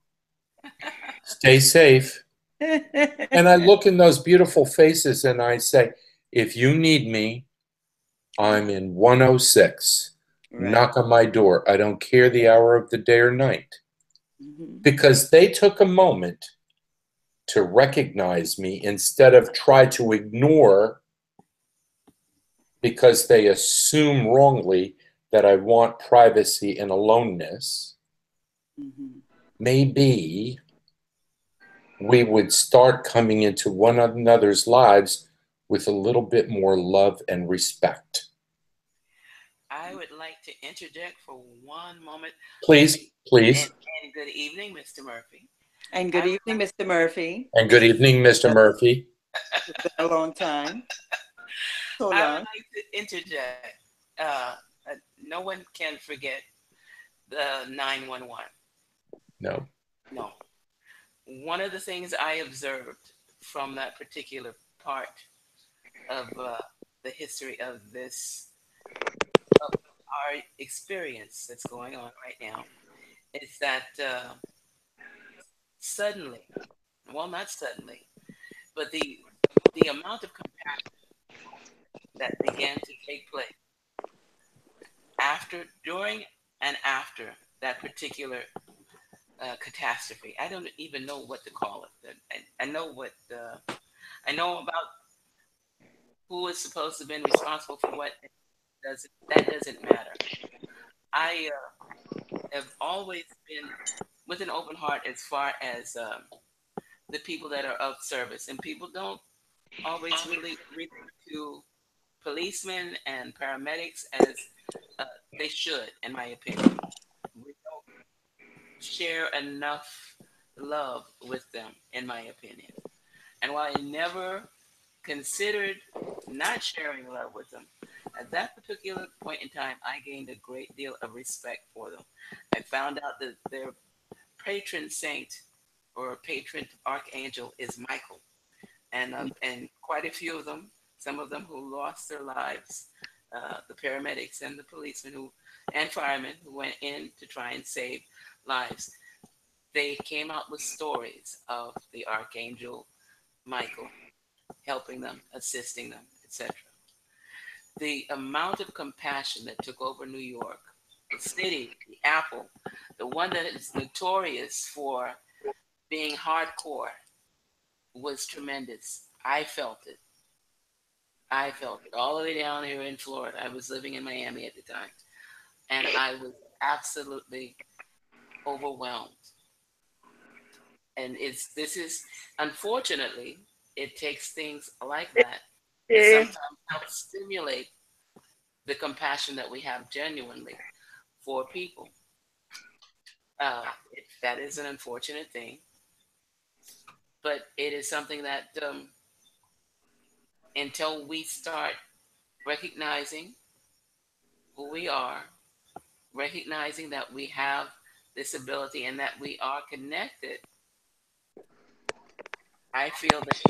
Stay safe. And I look in those beautiful faces and I say, if you need me, I'm in 106. Right. Knock on my door. I don't care the hour of the day or night. Mm-hmm. Because they took a moment to recognize me instead of try to ignore, because they assume wrongly that I want privacy and aloneness. Mm-hmm. Maybe we would start coming into one another's lives with a little bit more love and respect. I would like to interject for one moment. Please, please. And good evening, Mr. Murphy. And good evening, Mr. Murphy. And good evening, Mr. Murphy. It's been a long time. So long. I would like to interject. No one can forget the 911. No. No. One of the things I observed from that particular part of the history of this, of our experience that's going on right now, is that suddenly, well, not suddenly, but the amount of compassion that began to take place after, during, and after that particular catastrophe. I don't even know what to call it. I know what I know about who is supposed to have been responsible for what. That doesn't matter. I have always been with an open heart as far as the people that are of service, and people don't always really refer to policemen and paramedics as they should, in my opinion. We don't share enough love with them, in my opinion. And while I never considered not sharing love with them, at that particular point in time, I gained a great deal of respect for them. I found out that their patron saint or patron archangel is Michael, and quite a few of them, some of them who lost their lives, the paramedics and the policemen and firemen who went in to try and save lives. They came out with stories of the archangel Michael helping them, assisting them, etc. The amount of compassion that took over New York, the city, the apple, the one that is notorious for being hardcore, was tremendous. I felt it. I felt it all the way down here in Florida. I was living in Miami at the time, and I was absolutely overwhelmed. And this is, unfortunately, it takes things like that to sometimes help stimulate the compassion that we have genuinely for people. That is an unfortunate thing, but it is something that until we start recognizing who we are, recognizing that we have this ability and that we are connected, I feel that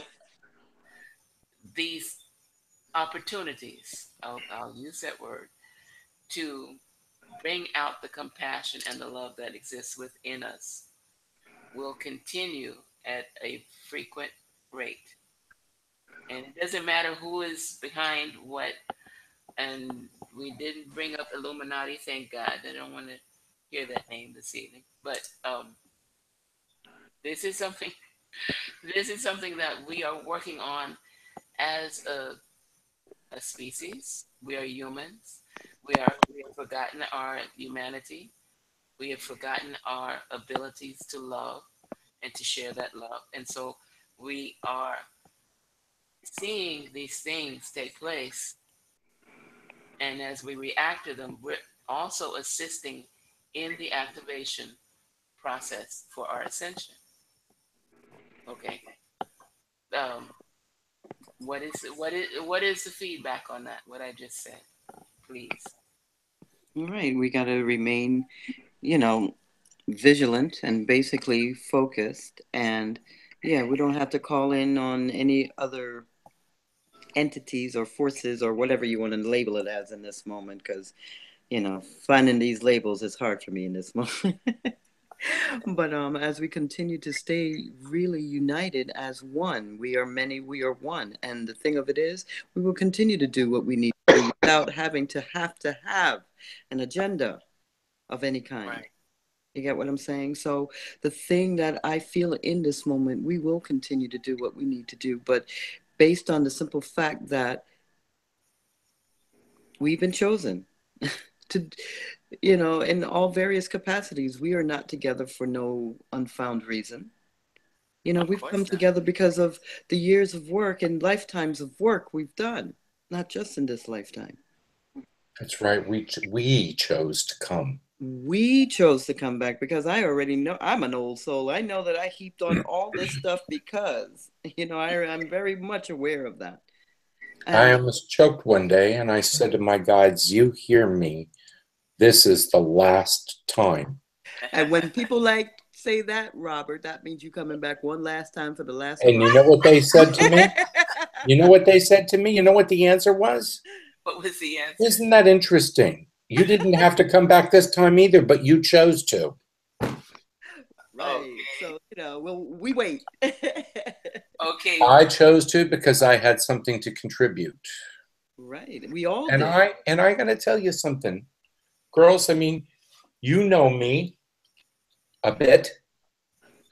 these opportunities, I'll use that word, to bring out the compassion and the love that exists within us will continue at a frequent rate. And it doesn't matter who is behind what. And we didn't bring up Illuminati, thank God. I don't want to hear that name this evening. But this is something. This is something that we are working on as a species, we are humans. We have forgotten our humanity. We have forgotten our abilities to love and to share that love. And so we are seeing these things take place. And as we react to them, we're also assisting in the activation process for our ascension. Okay. Um, what is the feedback on that? What I just said, please. All right, we got to remain, you know, vigilant and basically focused. And yeah, we don't have to call in on any other entities or forces or whatever you want to label it as in this moment, because, you know, finding these labels is hard for me in this moment. But as we continue to stay really united as one, we are many, we are one. And the thing of it is, we will continue to do what we need to do without having to have an agenda of any kind. Right. You get what I'm saying? So the thing that I feel in this moment, we will continue to do what we need to do, but based on the simple fact that we've been chosen to, you know, in all various capacities. We are not together for no unfound reason. You know, Of we've course come not. together because of the years of work and lifetimes of work we've done, not just in this lifetime. That's right. We chose to come. We chose to come back because I already know I'm an old soul. I know that I heaped on all this stuff because, you know, I'm very much aware of that. I And almost choked one day, and I said to my guides, "You hear me? This is the last time." and when people like say that, Robert, that means you coming back one last time for the last And hurrah. you know what they said to me? You know what they said to me? You know what the answer was? What was the answer? Isn't that interesting? You didn't have to come back this time either, but you chose to. Right. Okay. So, you know, we wait. Okay. I chose to because I had something to contribute. Right. We all And did. I got to tell you something. Girls, I mean, you know me a bit.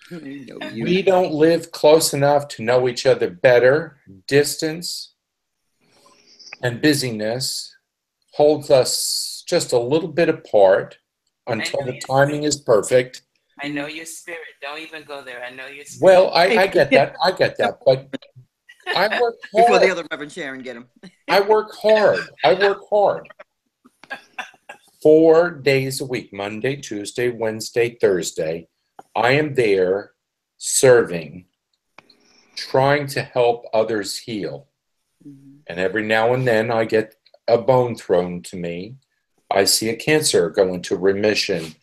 We know you. We don't live close enough to know each other better. Distance and busyness holds us just a little bit apart until the timing is perfect. I know your spirit. Don't even go there. I know your spirit. Well, I get that. I get that. But I work Before the hard. other Reverend Sharon get him. I work hard. I work hard. 4 days a week, Monday, Tuesday, Wednesday, Thursday. I am there serving, trying to help others heal. And every now and then I get a bone thrown to me. I see a cancer go into remission.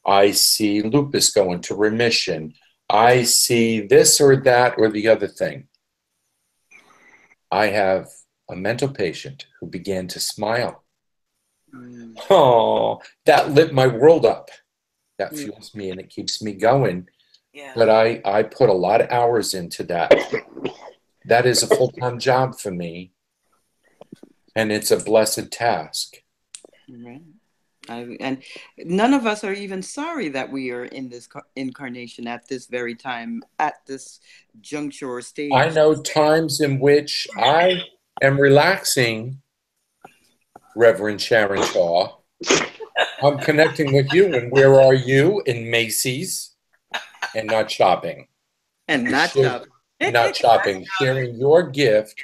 I see lupus go into remission. I see this or that or the other thing. I have a mental patient who began to smile. Oh, that lit my world up. That fuels me and it keeps me going. Yeah. But I put a lot of hours into that. That is a full-time job for me. And it's a blessed task. Right. And none of us are even sorry that we are in this incarnation at this very time, at this juncture or stage. I know times in which I am relaxing, Reverend Sharon Shaw. I'm connecting with you, and where are you? In Macy's, and not shopping. And not shopping. Not shopping. Sharing your gift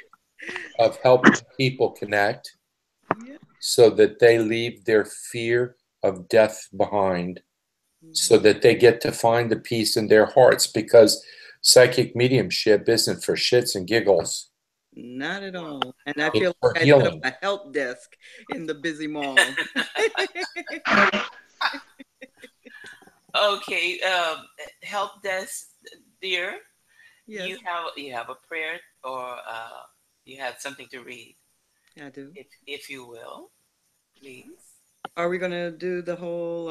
of helping people connect so that they leave their fear of death behind, so that they get to find the peace in their hearts, because psychic mediumship isn't for shits and giggles. Not at all. And I It's feel for like I set up healing. a help desk in the busy mall. Okay. Help desk, dear. Yes, You have a prayer or you have something to read. I do. If you will, please. Are we going to do the whole,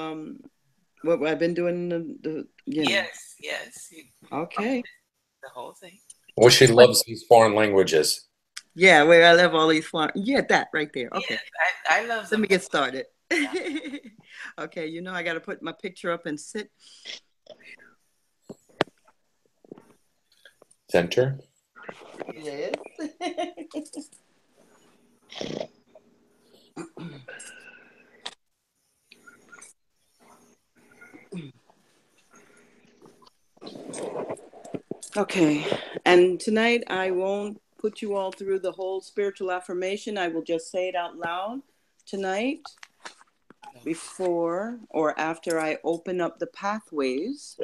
what I've been doing, you know? Yes. Okay. The whole thing. Well, she loves these foreign languages. Yeah, where I love all these farms. Yeah, that right there. Okay. Yes, I love Let them. me get started. Okay, you know, I got to put my picture up and sit. Center. Yes. Okay, and tonight I won't put you all through the whole spiritual affirmation. I will just say it out loud tonight before or after I open up the pathways.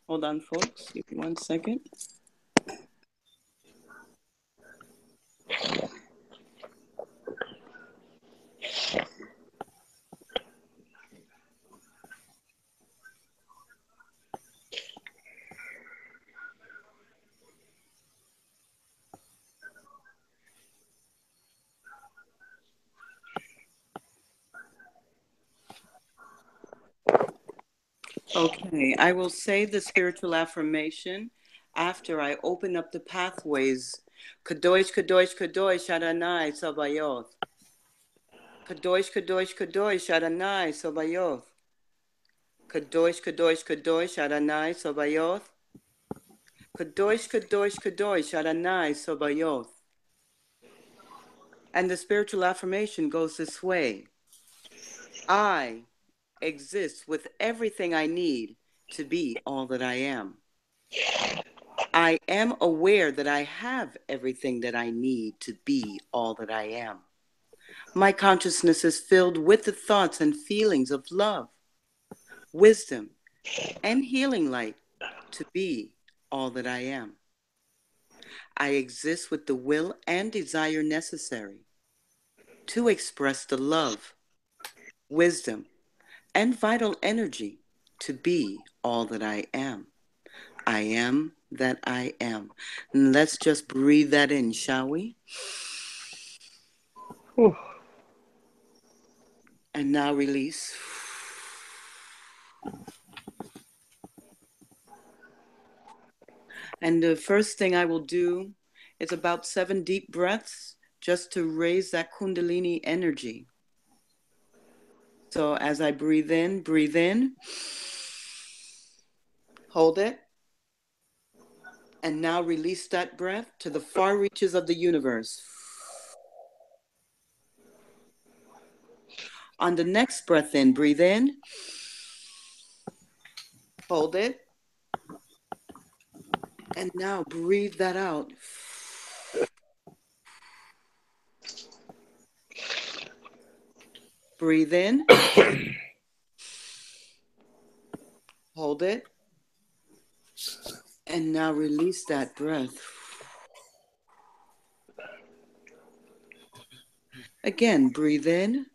Hold on, folks. Give me 1 second. Okay, I will say the spiritual affirmation after I open up the pathways. Kadosh, Kadosh, Kadosh, Adonai, Sabayoth. Kadosh, Kadosh, Kadosh, Adonai, Sabayoth. Kadosh, Kadosh, Kadosh, Adonai, Sabayoth. Kadosh, Kadosh, Kadosh, Adonai, Sabayoth. And the spiritual affirmation goes this way. I exist with everything I need to be all that I am. I am aware that I have everything that I need to be all that I am. My consciousness is filled with the thoughts and feelings of love, wisdom, and healing light to be all that I am. I exist with the will and desire necessary to express the love, wisdom, and vital energy to be all that I am. I am that I am. And let's just breathe that in, shall we? Whew. And now release. And the first thing I will do is about 7 deep breaths just to raise that Kundalini energy. So as I breathe in, hold it, and now release that breath to the far reaches of the universe. On the next breath in, breathe in, hold it, and now breathe that out. Breathe in, hold it, and now release that breath. Again, breathe in,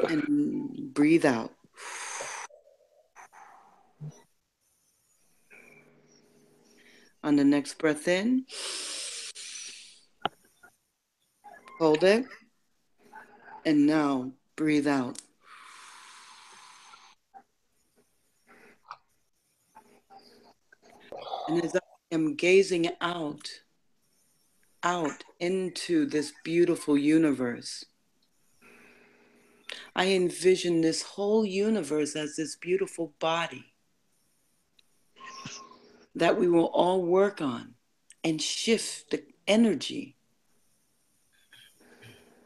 and breathe out. On the next breath in, hold it, and now breathe out. And as I am gazing out into this beautiful universe, I envision this whole universe as this beautiful body that we will all work on and shift the energy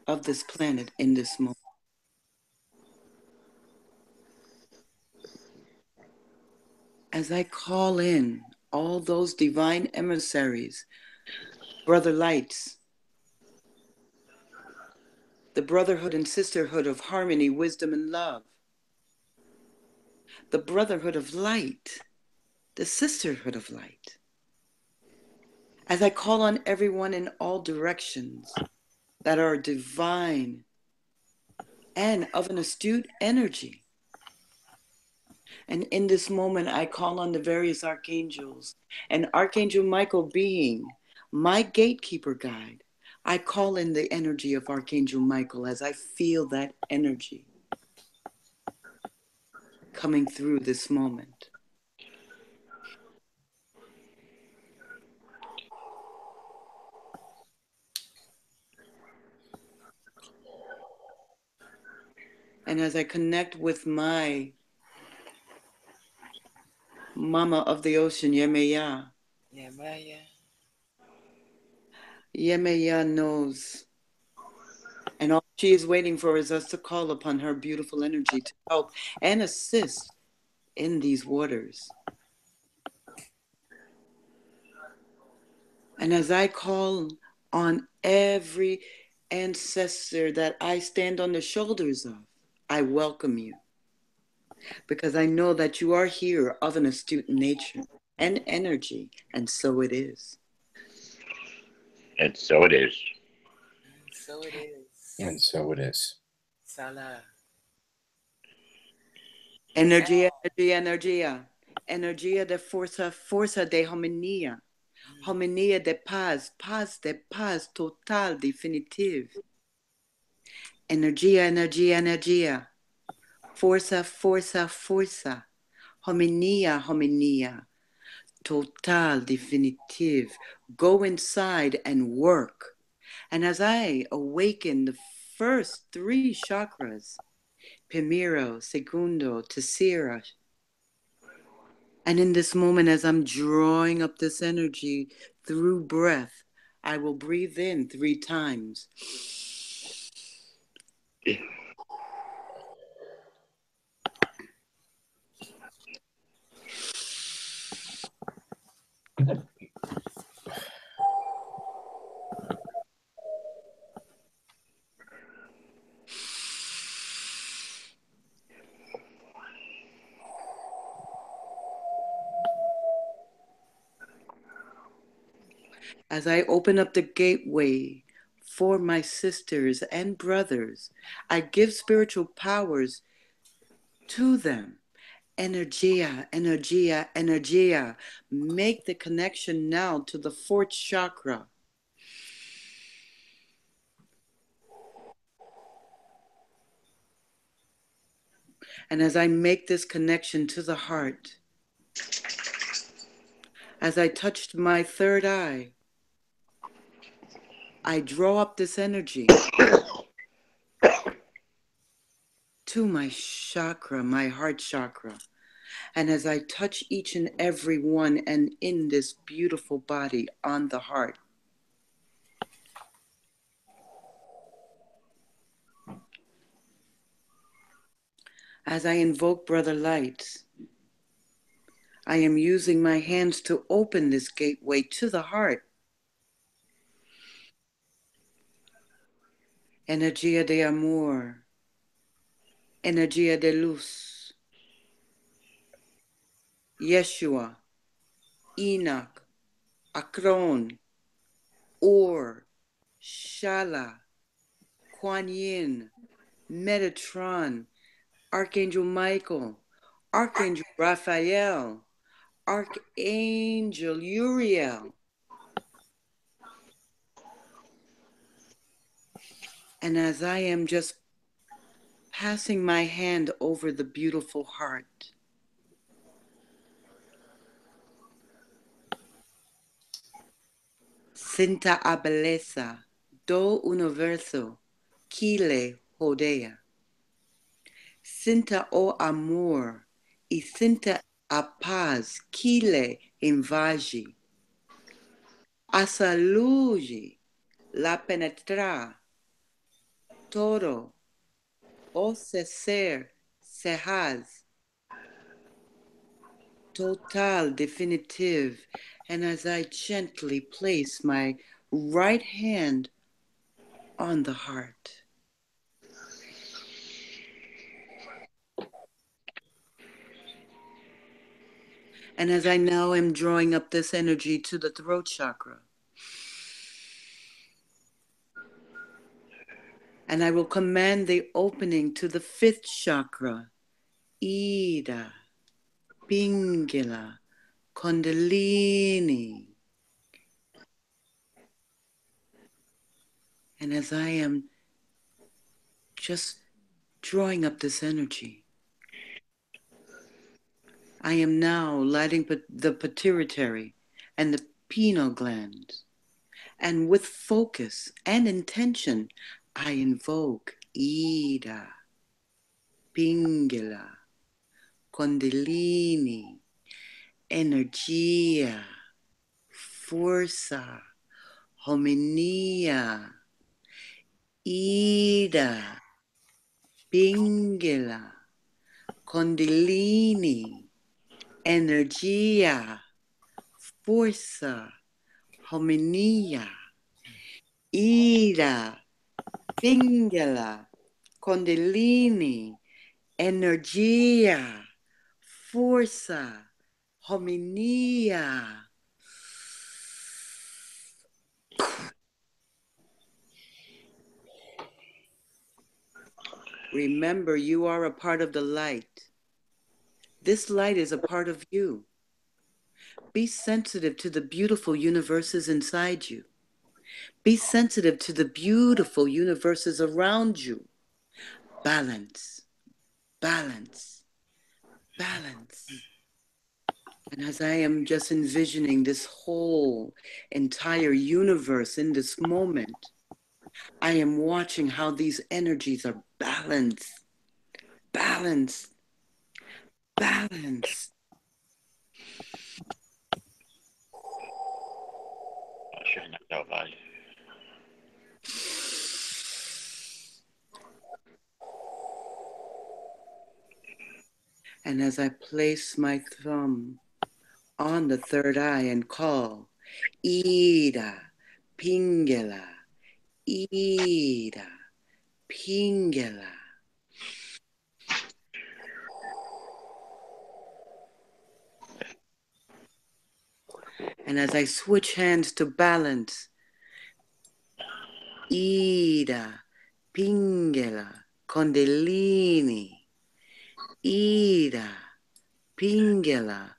of this planet in this moment. As I call in all those divine emissaries, brother lights, the brotherhood and sisterhood of harmony, wisdom, and love, the brotherhood of light, the sisterhood of light. As I call on everyone in all directions that are divine and of an astute energy. And in this moment, I call on the various archangels, and Archangel Michael being my gatekeeper guide. I call in the energy of Archangel Michael as I feel that energy coming through this moment. And as I connect with my Mama of the Ocean, Yemeya. Yemaya. Yemeya knows And all she is waiting for is us to call upon her beautiful energy to help and assist in these waters. And as I call on every ancestor that I stand on the shoulders of, I welcome you. Because I know that you are here of an astute nature and energy, and so it is. And so it is. So it is. And so it is. Salah. Energía, energía, energía. Energía de fuerza, fuerza de hominía. Hominía de paz, paz de paz total, definitiva. Energía, energía, energía. Fuerza, fuerza, fuerza. Hominía, hominía. Total, definitive. Go inside and work. And as I awaken the first 3 chakras, primero, segundo, tercero, and in this moment, as I'm drawing up this energy through breath, I will breathe in 3 times. As I open up the gateway for my sisters and brothers, I give spiritual powers to them. Energía, energía, energía. Make the connection now to the 4th chakra. And as I make this connection to the heart, as I touched my 3rd eye, I draw up this energy to my chakra, my heart chakra. And as I touch each and every one and in this beautiful body on the heart, as I invoke Brother Light, I am using my hands to open this gateway to the heart. Energía de amor, energía de luz, Yeshua, Enoch, Akron, Or, Shala, Kuan Yin, Metatron, Archangel Michael, Archangel Raphael, Archangel Uriel. And as I am just passing my hand over the beautiful heart, Sinta a beleza do universo que le rodea. Sinta o amor y sinta a paz que le invade. A saúde la penetra. Todo o ser serás. Total, definitive. And as I gently place my right hand on the heart, and as I now am drawing up this energy to the throat chakra, and I will command the opening to the 5th chakra, Ida, Pingala, Kundalini. And as I am just drawing up this energy, I am now lighting the pituitary and the pineal glands. And with focus and intention, I invoke Ida, Pingala, Kundalini, Energia, Força, Hominia, Ida, Pingela, Kundalini, Energia, Força, Harmonia. Ida, Pingela, Kundalini, Energia, Força, Harmonia. Remember, you are a part of the light. This light is a part of you. Be sensitive to the beautiful universes inside you. Be sensitive to the beautiful universes around you. Balance, balance, balance. And as I am just envisioning this whole entire universe in this moment, I am watching how these energies are balanced, balanced, balanced. And as I place my thumb on the third eye and call, Ida, Pingela, Ida, Pingela. And as I switch hands to balance, Ida, Pingela, Kundalini, Ida, Pingela,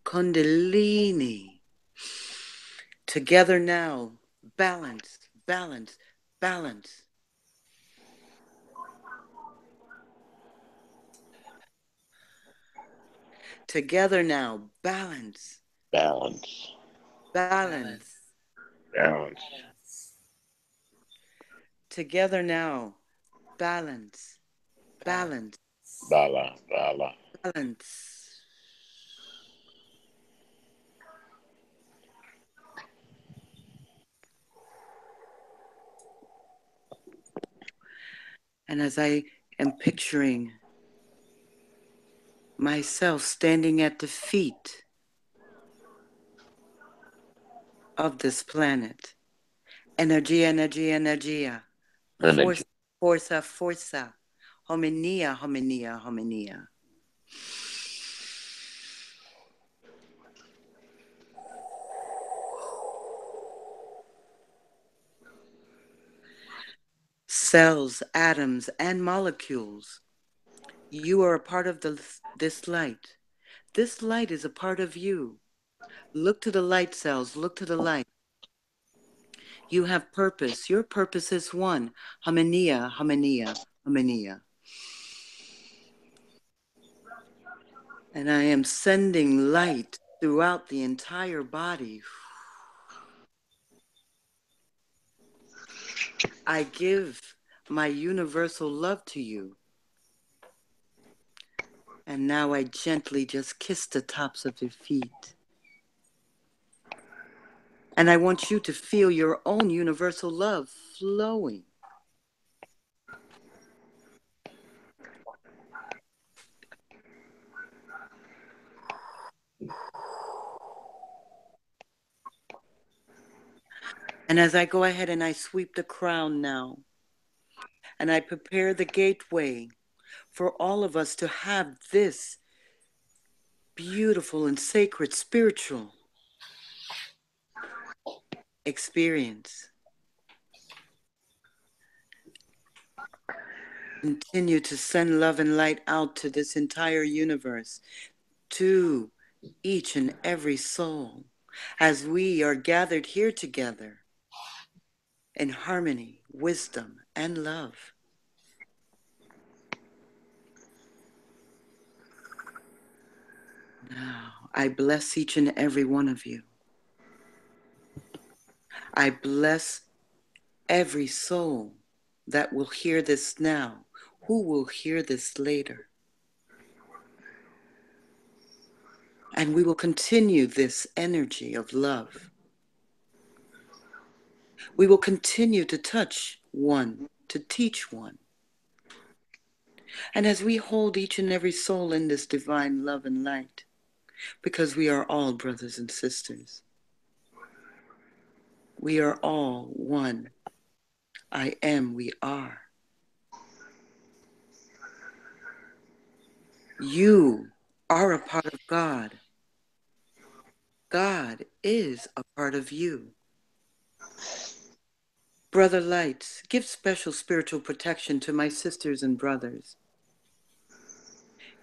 Kundalini. Together now, balance, balance, balance. Together now, balance, Balance. balance. Balance. Together now, balance, balance, Bala. Bala. balance. And as I am picturing myself standing at the feet of this planet, energia, energia, energia, força, força, força, harmonia, harmonia, harmonia. Cells, atoms, and molecules. You are a part of this light. This light is a part of you. Look to the light cells. Look to the light. You have purpose. Your purpose is one. Harmonia, harmonia, harmonia. And I am sending light throughout the entire body. I give my universal love to you. And now I gently just kiss the tops of your feet. And I want you to feel your own universal love flowing. And as I go ahead and I sweep the crown now, and I prepare the gateway for all of us to have this beautiful and sacred spiritual experience. Continue to send love and light out to this entire universe, to each and every soul, as we are gathered here together in harmony, wisdom, and love. Now, I bless each and every one of you. I bless every soul that will hear this now, who will hear this later. And we will continue this energy of love. We will continue to touch one to teach one. And as we hold each and every soul in this divine love and light, because we are all brothers and sisters, we are all one. I am, we are. You are a part of God. God is a part of you. Brother Lights, give special spiritual protection to my sisters and brothers.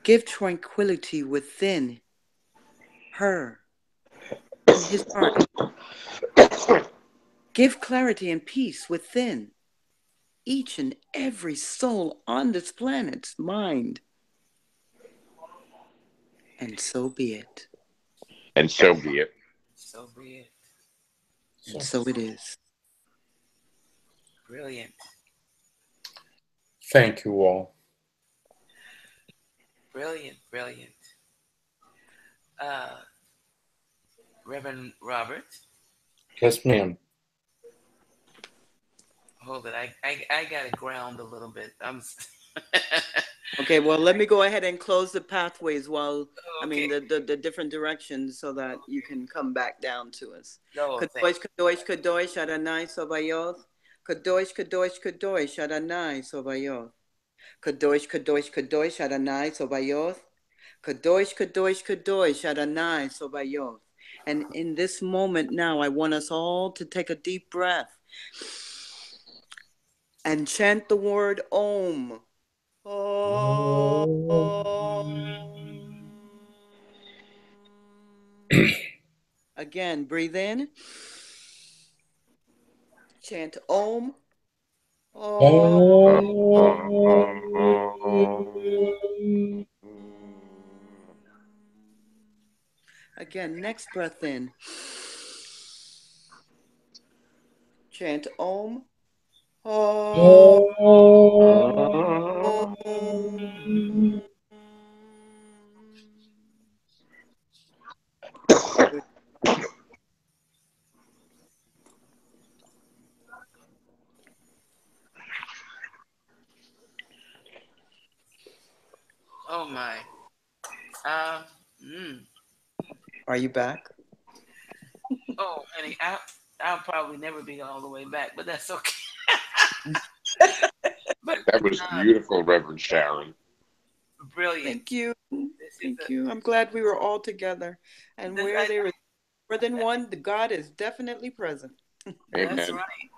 Give tranquility within her, in his heart. Give clarity and peace within each and every soul on this planet's mind. And so be it. And so be it. So be it. And so it is. Brilliant. Thank you all. Brilliant. Brilliant. Reverend Robert. Yes, ma'am. Hold it. I got to ground a little bit. Okay, well, let me go ahead and close the pathways while, Okay. the different directions so that you can come back down to us. No, Kadosh, Kadosh, Kadosh, Adonai, Sobayoth. Kadosh, Kadosh, Kadosh, Adonai, Sobayoth. Kadosh, Kadosh, Kadosh, Adonai, Sobayoth. Kadosh, Kadosh, Kadosh, Adonai, Sobayoth. And in this moment now, I want us all to take a deep breath and chant the word Om. Again, breathe in. Chant Om. Again, next breath in. Chant Om. Oh my. Are you back? Oh, honey, I'll probably never be all the way back, but that's okay. But That was beautiful, Reverend Sharon. brilliant. Thank you. This is Thank you. I'm glad we were all together. And This- where I- there is more than one, the God is definitely present. That's Amen. right.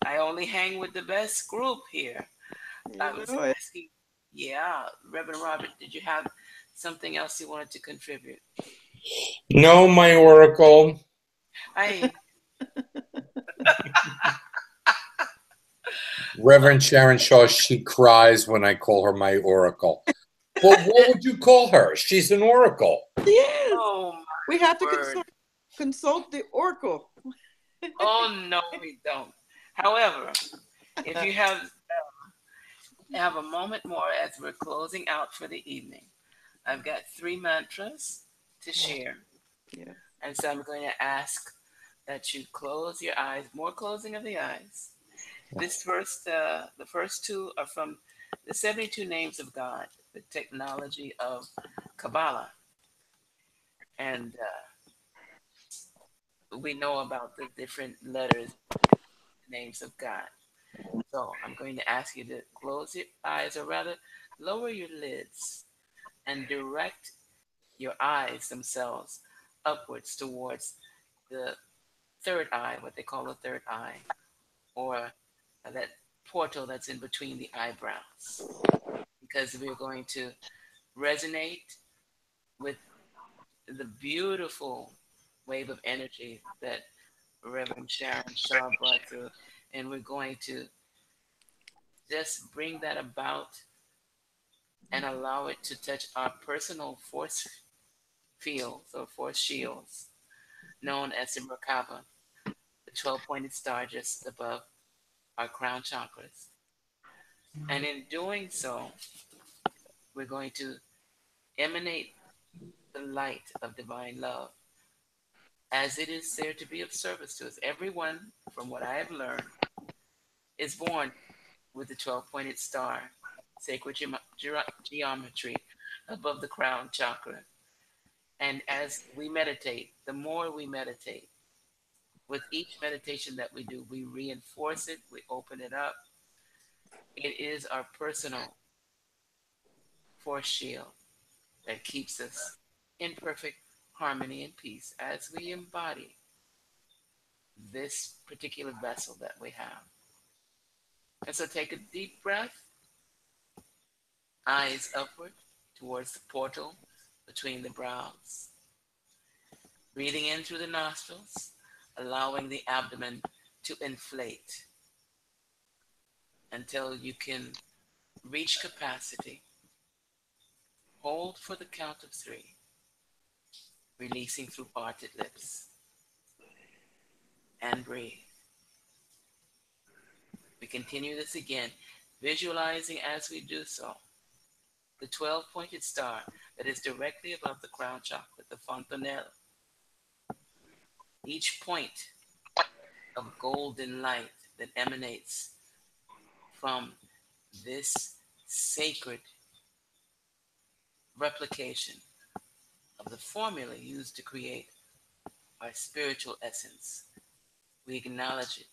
I only hang with the best group here. I You was know it. asking, yeah, Reverend Robert, did you have something else you wanted to contribute? No, my oracle. I Reverend Sharon Shaw, she cries when I call her my oracle. Well, what would you call her? She's an oracle. Yes. oh my We have to word. consult the oracle. Oh no, we don't. However, if you have a moment more as we're closing out for the evening, I've got 3 mantras to share. Yeah. And so I'm going to ask that you close your eyes, more closing of the eyes. The first 2 are from the 72 names of God, the technology of Kabbalah. And we know about the different letters, names of God. So I'm going to ask you to close your eyes, or rather, lower your lids and direct your eyes themselves upwards towards the third eye, what they call the third eye, or that portal that's in between the eyebrows, because we're going to resonate with the beautiful wave of energy that Reverend Sharon Shaw brought through, and we're going to just bring that about and allow it to touch our personal force fields or force shields, known as the Merkaba, the 12-pointed star just above our crown chakras. And in doing so, we're going to emanate the light of divine love as it is there to be of service to us. Everyone, from what I have learned, is born with the 12-pointed star, sacred geometry above the crown chakra. And as we meditate, the more we meditate, with each meditation that we do, we reinforce it, we open it up. It is our personal force shield that keeps us in perfect harmony and peace as we embody this particular vessel that we have. And so take a deep breath, eyes upward towards the portal between the brows. Breathing in through the nostrils, allowing the abdomen to inflate until you can reach capacity. Hold for the count of 3, releasing through parted lips. And breathe. We continue this again, visualizing as we do so the 12-pointed star that is directly above the crown chakra, the fontanelle. Each point of golden light that emanates from this sacred replication of the formula used to create our spiritual essence. We acknowledge it.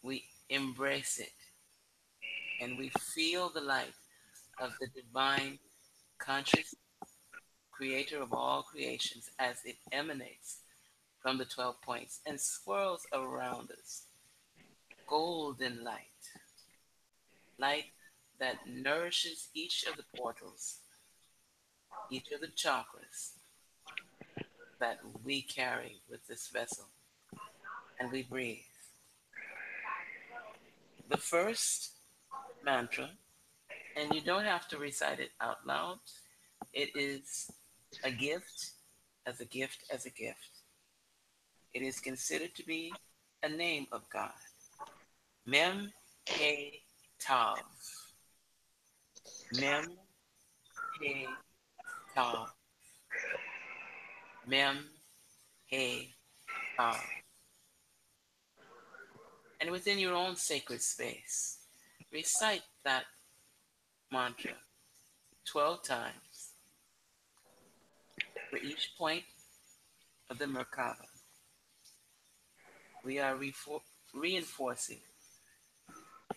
We embrace it. And we feel the light of the divine conscious creator of all creations as it emanates from the 12 points and swirls around us. Golden light. Light that nourishes each of the portals, each of the chakras that we carry with this vessel. And we breathe. The first mantra, and you don't have to recite it out loud. It is a gift, as a gift, as a gift. It is considered to be a name of God. Mem He Tav. Mem He Tav. Mem He Tav. And within your own sacred space, recite that mantra 12 times for each point of the Merkaba. We are reinforcing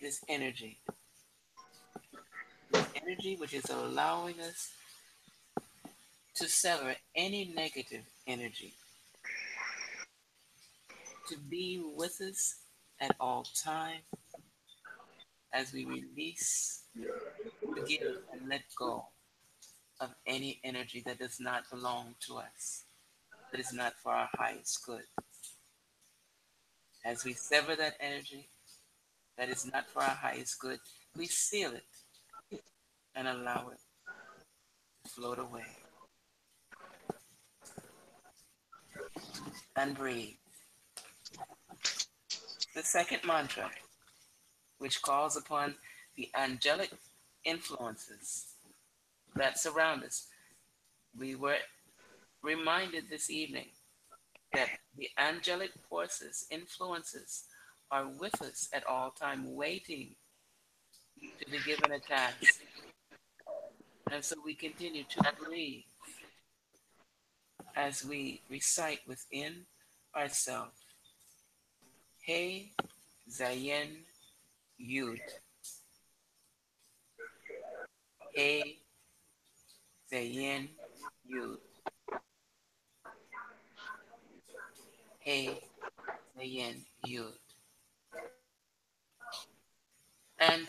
this energy which is allowing us to sever any negative energy, to be with us at all times as we release, forgive, and let go of any energy that does not belong to us, that is not for our highest good. As we sever that energy that is not for our highest good, we seal it and allow it to float away. And breathe. The second mantra, which calls upon the angelic influences that surround us. We were reminded this evening that the angelic forces, influences, are with us at all time, waiting to be given a task. And so we continue to breathe as we recite within ourselves, He Zayin Yud. He Zayin Yud. He Zayin Yud. And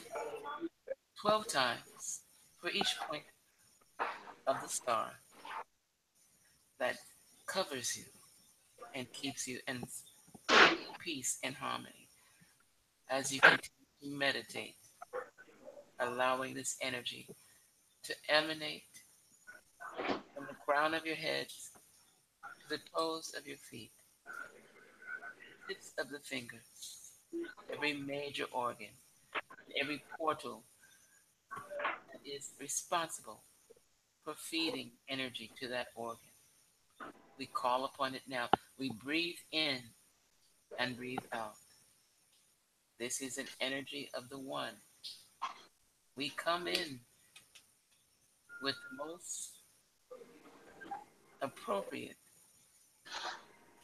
12 times for each point of the star that covers you and keeps you in peace and harmony as you continue to meditate, allowing this energy to emanate from the crown of your head to the toes of your feet, tips of the fingers, every major organ, every portal that is responsible for feeding energy to that organ. We call upon it now. We breathe in and breathe out. This is an energy of the one. We come in with the most appropriate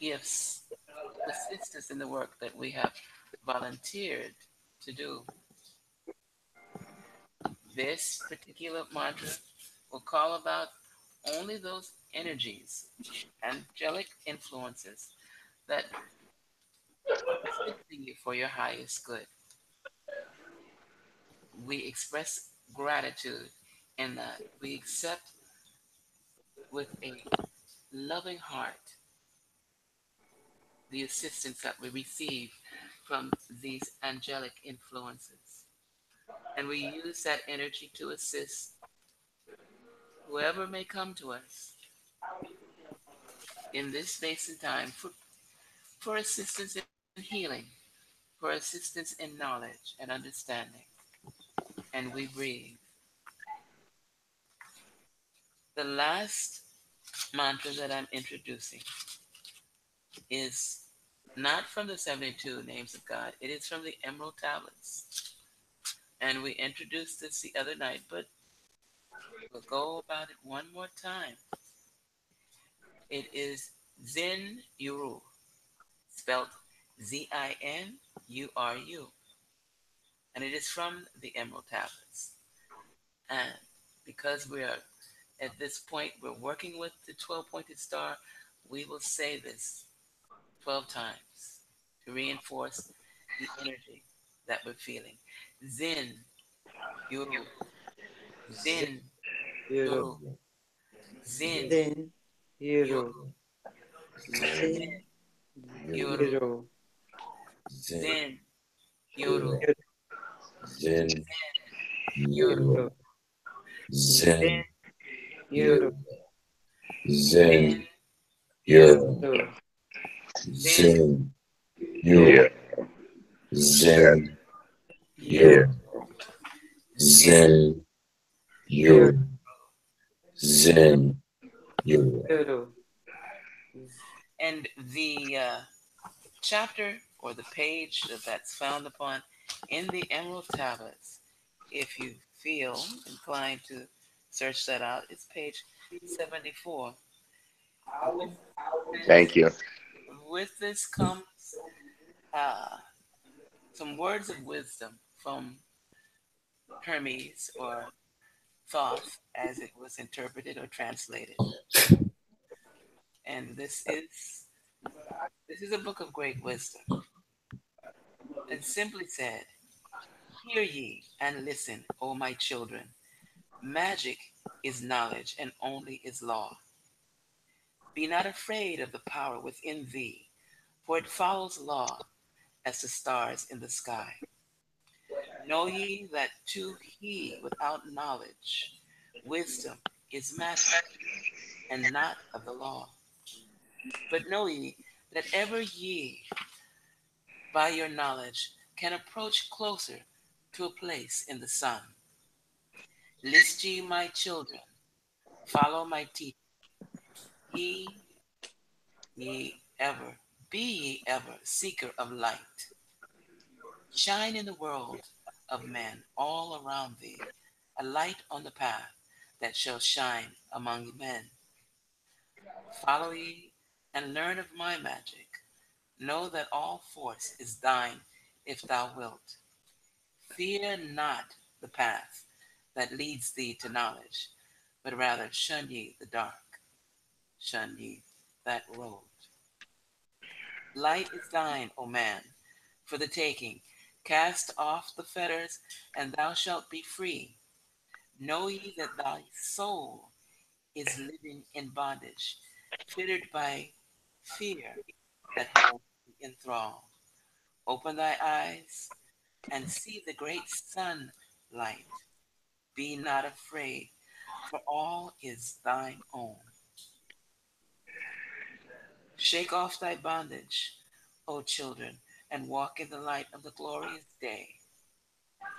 gifts to assist us in the work that we have volunteered to do. This particular mantra will call about only those energies, angelic influences that are assisting you for your highest good. We express gratitude in that we accept with a loving heart the assistance that we receive from these angelic influences. And we use that energy to assist whoever may come to us in this space and time for assistance in healing, for assistance in knowledge and understanding. And we breathe. The last mantra that I'm introducing is not from the 72 names of God, it is from the Emerald Tablets. And we introduced this the other night, but we'll go about it one more time. It is Zin Yuru, spelled Zinuru. And it is from the Emerald Tablets. And because we are at this point, we're working with the 12 pointed star, we will say this 12 times to reinforce the energy that we're feeling. Zin Yuru, Zin Euro, Yuru, Zin Zen, Euro, Yuru, Zen, Zin Yuru, Euro, Zin Yuru, Zen, Yuru, Euro, Zen, Euro, Zen, Yuru, Zen, Yuru, Zen, Euro, Zen, Zen, Euro, And the chapter or the page that's found upon in the Emerald Tablets, if you feel inclined to search that out, it's page 74. With Thank you. with this comes uh, some words of wisdom from Hermes or Thoth, as it was interpreted or translated. And this is a book of great wisdom. And simply said, "Hear ye and listen, O my children. Magic is knowledge, and only is law. Be not afraid of the power within thee, for it follows law as the stars in the sky. Know ye that to he without knowledge, wisdom is magic, and not of the law. But know ye that ever ye, by your knowledge, can approach closer to a place in the sun. List ye, my children, follow my teaching. Ye ye ever, be ye ever seeker of light. Shine in the world of men all around thee, a light on the path that shall shine among men. Follow ye and learn of my magic. Know that all force is thine if thou wilt. Fear not the path that leads thee to knowledge, but rather shun ye the dark, shun ye that road. Light is thine, O man, for the taking. Cast off the fetters, and thou shalt be free. Know ye that thy soul is living in bondage, fittered by fear that holds thee in thrall. Open thy eyes and see the great sunlight. Be not afraid, for all is thine own. Shake off thy bondage, O children, and walk in the light of the glorious day.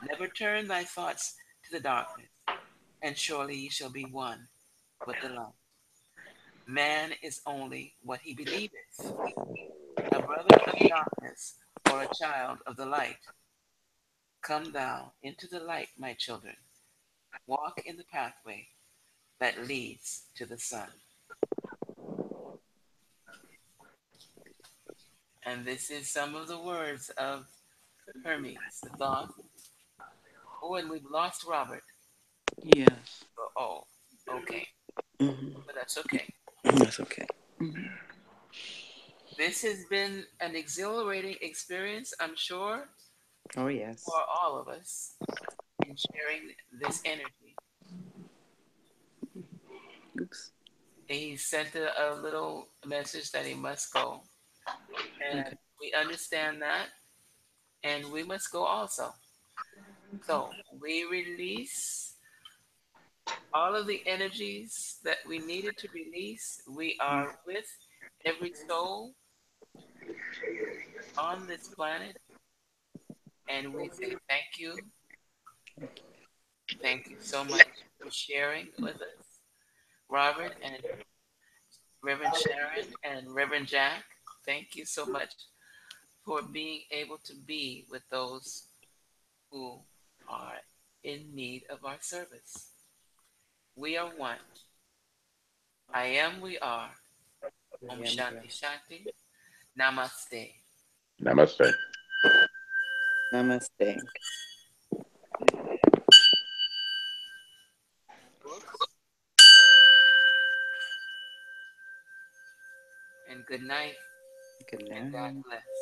Never turn thy thoughts to the darkness, and surely ye shall be one with the light. Man is only what he believeth, a brother of darkness or a child of the light. Come thou into the light, my children. Walk in the pathway that leads to the sun. And this is some of the words of Hermes, the thought. Oh, and we've lost Robert. Yes. Oh, okay. Mm-hmm. But that's okay. That's okay. Mm-hmm. This has been an exhilarating experience, I'm sure, Oh, yes. for all of us in sharing this energy. Oops. He sent a little message that he must go. And Okay. we understand that. And we must go also. So we release all of the energies that we needed to release. We are with every soul on this planet. And we say thank you. Thank you so much for sharing with us, Robert and Reverend Sharon and Reverend Jack. Thank you so much for being able to be with those who are in need of our service. We are one. I am, we are. Om Yeah, Shanti Shanti. Namaste. Namaste. Namaste. Books. And good night. Good And God night. bless.